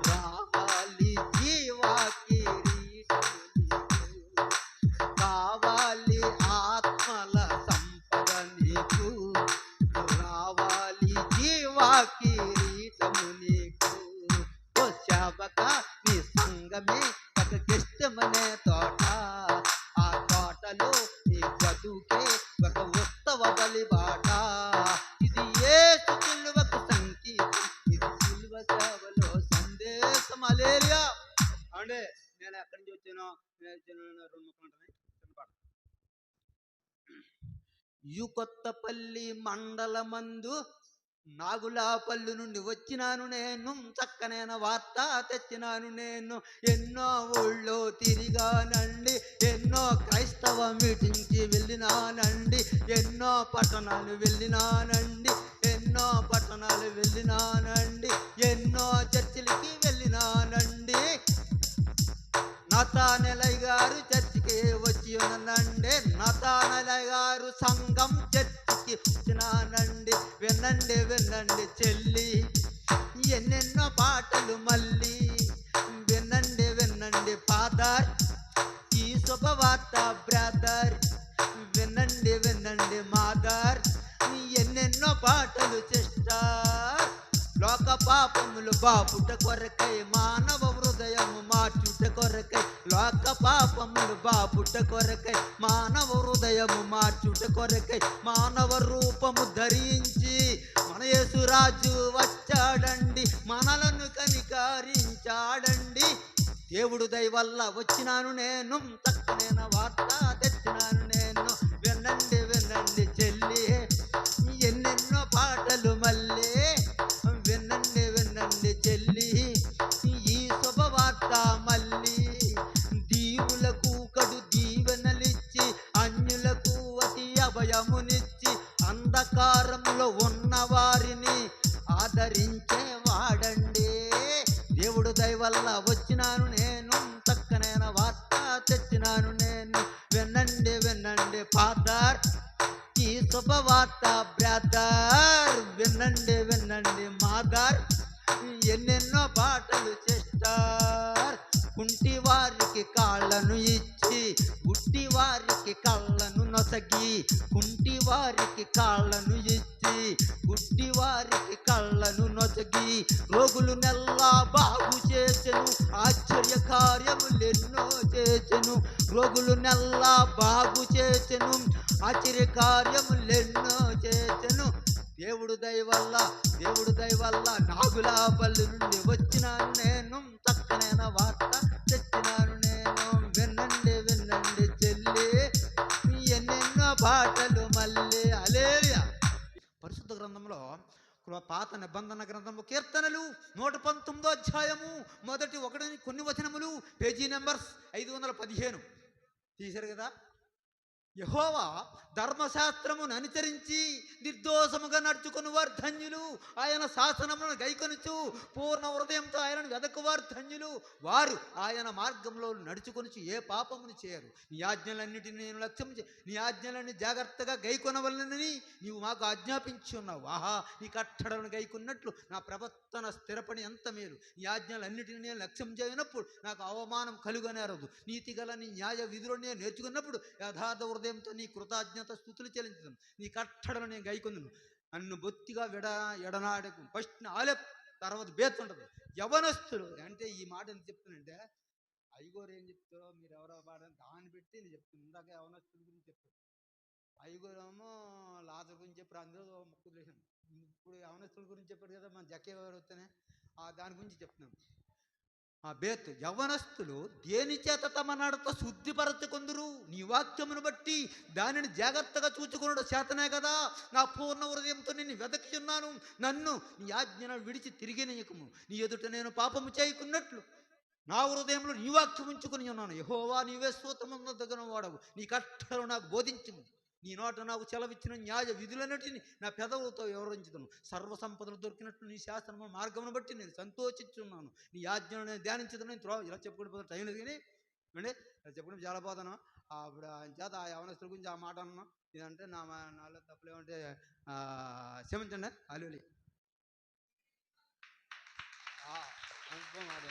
రావాలి జీవా కిరీటము నీకు. కావాలి ఆత్మల సంపద నీకు, రావాలి జీవా కిరీటము నీకు. ఓ సేవక నీ సంగమే ఒక గిష్టమనే తోట, ఆ తోటలో నీ బ్రతుకే ఒక ఉత్సవ బలిబాట. ఇది యేసు సిలువకు సంకేతం, ఇది సిలువ సేవలో సందేశం. హల్లెలూయా. అంటే నేను ఎక్కడి నుంచి వచ్చానో నేను రెండు ముక్కలు ఉంటాను. కొత్తపల్లి మండలమందు నాగులాపల్లి నుండి వచ్చినాను నేను, చక్కనైన వార్త తెచ్చినాను నేను. ఎన్నో ఊళ్ళో తిరిగానండి, ఎన్నో క్రైస్తవ మీటింగ్కి వెళ్ళినానండి, ఎన్నో పట్టణాలు వెళ్ళినానండి, ఎన్నో పట్టణాలు వెళ్ళినానండి, ఎన్నో చర్చిలకి వెళ్ళినానండి. నతానెలయ్య గారు చర్చికి వచ్చి ఉన్నానండి, నతానెలయ్య గారు సంఘం చర్చికి వచ్చినానండి. వినండి వినండి చెల్లి, ఎన్నెన్నో పాటలు మళ్ళీ వినండి వినండి ఫాదర్, ఈ శుభవార్త బ్రదర్. వినండి వినండి మాదర్, ఎన్నెన్నో పాటలు సిస్టర్. లోక పాపములు బాపుట కొరకై మానవ హృదయము మార్చుట కొరకై, లోక పాపములు బాపుట కొరకై మానవ హృదయము మార్చుట కొరకై, మానవ రూపము ధరించి మన యేసురాజు వచ్చాడండి, మనలను కనికరించాడండి. దేవుడు దయ వల్ల వచ్చినాను నేను, చక్కనైన వార్త తెచ్చినాను నేను. వినండి వినండి చెల్లి, ఎన్నెన్నో పాటలు మళ్ళీ వినండి వినండి చెల్లి, ఈ శుభవార్త మళ్ళీ. దీవులకు కడు దీవెనలిచ్చి, అన్యులకు అతి అభయమునిచ్చి, అంధకారంలో ఉన్న వారిని ఆదరించేవాడండి. దేవుడు దయ వల్ల వచ్చినాను నేను, చక్కనైన వార్త తెచ్చినాను నేను. వినండి వినండి ఫాదర్, ఈ శుభవార్త బ్రదర్. వినండి వినండి మాదర్, ఎన్నెన్నో పాటలు సిస్టర్. కుంటి వారికి కాళ్ళను ఇచ్చి, గుడ్డి వారికి కళ్ళను నొసగి, కుంటి వారికి కాళ్ళను ఇచ్చి, గుడ్డి వారికి కళ్ళను నొసగి, రోగులు నెల్లా బాగు చేసెను, ఆశ్చర్య కార్యములెన్నో చేసెను. రోగులు నెల్లా బాగు చేసెను, ఆశ్చర్య కార్యములెన్నో చేసెను. దేవుడు దయ వల్ల, దేవుడు దయ వల్ల నాగులాపల్లి నుండి వచ్చినాను నేను, చక్కనైన వార్త తెచ్చినాను నేను. వినండి వినండి చెల్లి, ఎన్నెన్నో పాటలు మళ్ళీ. హల్లెలూయా. పరిశుద్ధ గ్రంథంలో పాత నిబంధన గ్రంథము కీర్తనలు 119వ అధ్యాయము మొదటి కొన్ని వచనములు, పేజీ నెంబర్స్ 515 తీశారు కదా. యెహోవా ధర్మశాస్త్రమును అనుసరించి నిర్దోషముగా నడుచుకుని వారు ధన్యులు, ఆయన శాసనములను గైకొనుచు పూర్ణ హృదయంతో ఆయనను వెదకువారు ధన్యులు. వారు ఆయన మార్గంలో నడుచుకొనుచు ఏ పాపమును చేయరు. నీ ఆజ్ఞలన్నిటిని నేను లక్ష్యం నీ ఆజ్ఞలన్నీ జాగ్రత్తగా గైకొనవలనని నీవు మాకు ఆజ్ఞాపించి ఉన్నావు. ఆహా, నీ కట్టడలను గైకొన్నట్లు నా ప్రవర్తన స్థిరపడి ఎంత మేలు. నీ ఆజ్ఞలన్నిటిని నేను లక్ష్యం చేయనప్పుడు నాకు అవమానం కలుగనేరదు. నీతి గల నీ న్యాయ విధులను నేను నేర్చుకున్నప్పుడు యథార్థ హృదయంతో నీ కృతజ్ఞత స్తుతులు చెల్లించడం. నీ కట్టడలను నేను గైకొందును. నన్ను బొత్తిగా ఎడనాడకు. ఫస్ట్ ఆలెప్, తర్వాత బేత్ ఉంటుంది. యవనస్తులు అంటే ఈ మాట ఎందుకు చెప్తానంటే, అయ్యగోరు ఏం చెప్తారో మీరు ఎవరో పాడని దాన్ని పెట్టి నేను చెప్తాను. ఇందాక యవనస్తుల గురించి చెప్తాను. ఐగురేమో లాజర్ గురించి చెప్పారు, అందులో ముక్కు తెలిసాను. ఇప్పుడు యవనస్తుల గురించి చెప్పారు కదా మన జక్కే గారు వస్తేనే దాని గురించి చెప్తున్నాం. ఆ బేత్ యవ్వనస్తులు దేని చేత తమ నడత శుద్ధిపరచుకొందురు, నీ వాక్యమును బట్టి దానిని జాగ్రత్తగా చూచుకున్నాడు చేతనే కదా నా పూర్ణ హృదయంతో నిన్ను వెతకుచున్నాను, నన్ను నీ ఆజ్ఞను విడిచి తిరిగి నీయకము, నీ ఎదుట నేను పాపము చేయకున్నట్లు నా హృదయంలో నీ వాక్యం ఉంచుకుని ఉన్నాను. యెహోవా నీవే స్తోత్రముందగిన వాడవు, నీ కట్టలు నాకు బోధించుము, నీ నోట నాకు సెలవిచ్చిన న్యాయ విధులన్నిటిని నా పెదవులతో వివరించుదును. సర్వసంపదలు దొరికినట్లు నీ శాస్త్రము మార్గమును బట్టి నేను సంతోషించున్నాను, నీ ఆజ్ఞను నేను ధ్యానించదును. నేను ఇలా చెప్పుకుంటూ పోతే టైం లేదు కానీ అండి, ఇలా చెప్పుకుంటే చాలా పోతాను. అప్పుడు ఆయన చేత ఆ యవనస్తుల గురించి ఆ మాట అన్నాను. ఇదంటే నాలో తప్పులేమంటే క్షమించండి. అల్లులి మాట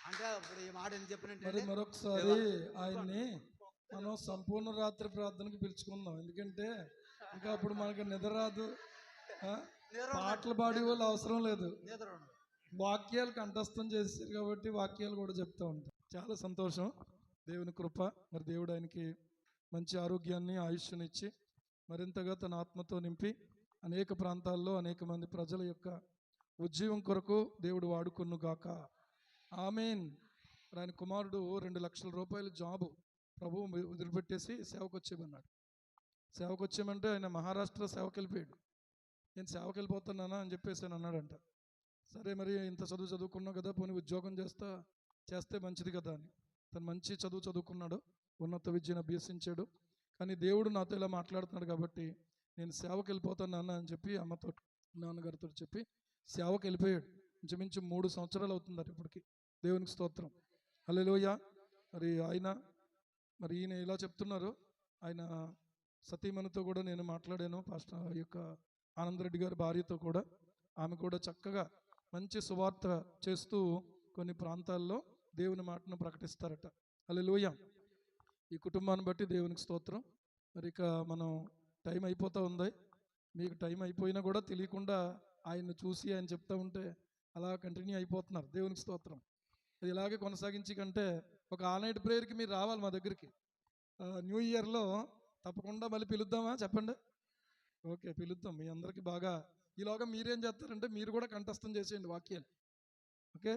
అంటే ఇప్పుడు ఈ మాట ఎందుకు మరి చెప్పినట్టు మరొకసారి ఆయన్ని మనం సంపూర్ణ రాత్రి ప్రార్థనకి పిలుచుకుందాం. ఎందుకంటే ఇంకా అప్పుడు మనకి నిద్ర రాదు, పాటలు పాడే వాళ్ళు అవసరం లేదు, వాక్యాలు కంఠస్థం చేశారు కాబట్టి వాక్యాలు కూడా చెప్తూ ఉంటాం. చాలా సంతోషం. దేవుని కృప. మరి దేవుడు ఆయనకి మంచి ఆరోగ్యాన్ని ఆయుష్నిచ్చి మరింతగా తన ఆత్మతో నింపి అనేక ప్రాంతాల్లో అనేక మంది ప్రజల యొక్క ఉద్యోగం కొరకు దేవుడు వాడుకొను గాక. ఆమేన్. ఆయన కుమారుడు 2 లక్షల రూపాయల జాబు ప్రభువు వదిలిపెట్టేసి సేవకు వచ్చేయమన్నాడు. సేవకు వచ్చేయమంటే ఆయన మహారాష్ట్ర సేవకి వెళ్ళిపోయాడు. నేను సేవకి వెళ్ళిపోతున్నానా అని చెప్పేసి అని అన్నాడంట. సరే మరి ఇంత చదువుకున్నావు కదా, పోనీ ఉద్యోగం చేస్తే మంచిది కదా అని. తను మంచి చదువుకున్నాడు, ఉన్నత విద్యను అభ్యసించాడు. కానీ దేవుడు నాతో ఇలా మాట్లాడుతున్నాడు కాబట్టి నేను సేవకి వెళ్ళిపోతున్నాను అని చెప్పి అమ్మతో నాన్నగారితో చెప్పి సేవకి వెళ్ళిపోయాడు. ఇంచుమించు 3 సంవత్సరాలు అవుతున్నారు ఇప్పటికి. దేవునికి స్తోత్రం. హల్లెలూయా. మరి ఈయన ఇలా చెప్తున్నారు. ఆయన సతీమణితో కూడా నేను మాట్లాడాను, పాస్టర్ యొక్క ఆనందరెడ్డి గారి భార్యతో కూడా. ఆమె కూడా చక్కగా మంచి సువార్త చేస్తూ కొన్ని ప్రాంతాల్లో దేవుని మాటను ప్రకటిస్తారట. హల్లెలూయా. ఈ కుటుంబాన్ని బట్టి దేవునికి స్తోత్రం. మరి ఇక మనం టైం అయిపోతూ ఉంది. మీకు టైం అయిపోయినా కూడా తెలియకుండా ఆయన్ని చూసి ఆయన చెప్తూ ఉంటే అలా కంటిన్యూ అయిపోతున్నారు. దేవునికి స్తోత్రం. అది ఇలాగే కొనసాగించి కంటే ఒక ఆల్ నైట్ ప్రేయర్కి మీరు రావాలి మా దగ్గరికి. న్యూ ఇయర్లో తప్పకుండా మళ్ళీ పిలుద్దామా చెప్పండి. ఓకే, పిలుద్దాం. మీ అందరికీ బాగా ఈలోగా మీరేం చేస్తారంటే మీరు కూడా కంఠస్థం చేసేయండి వాక్యాలు. ఓకే.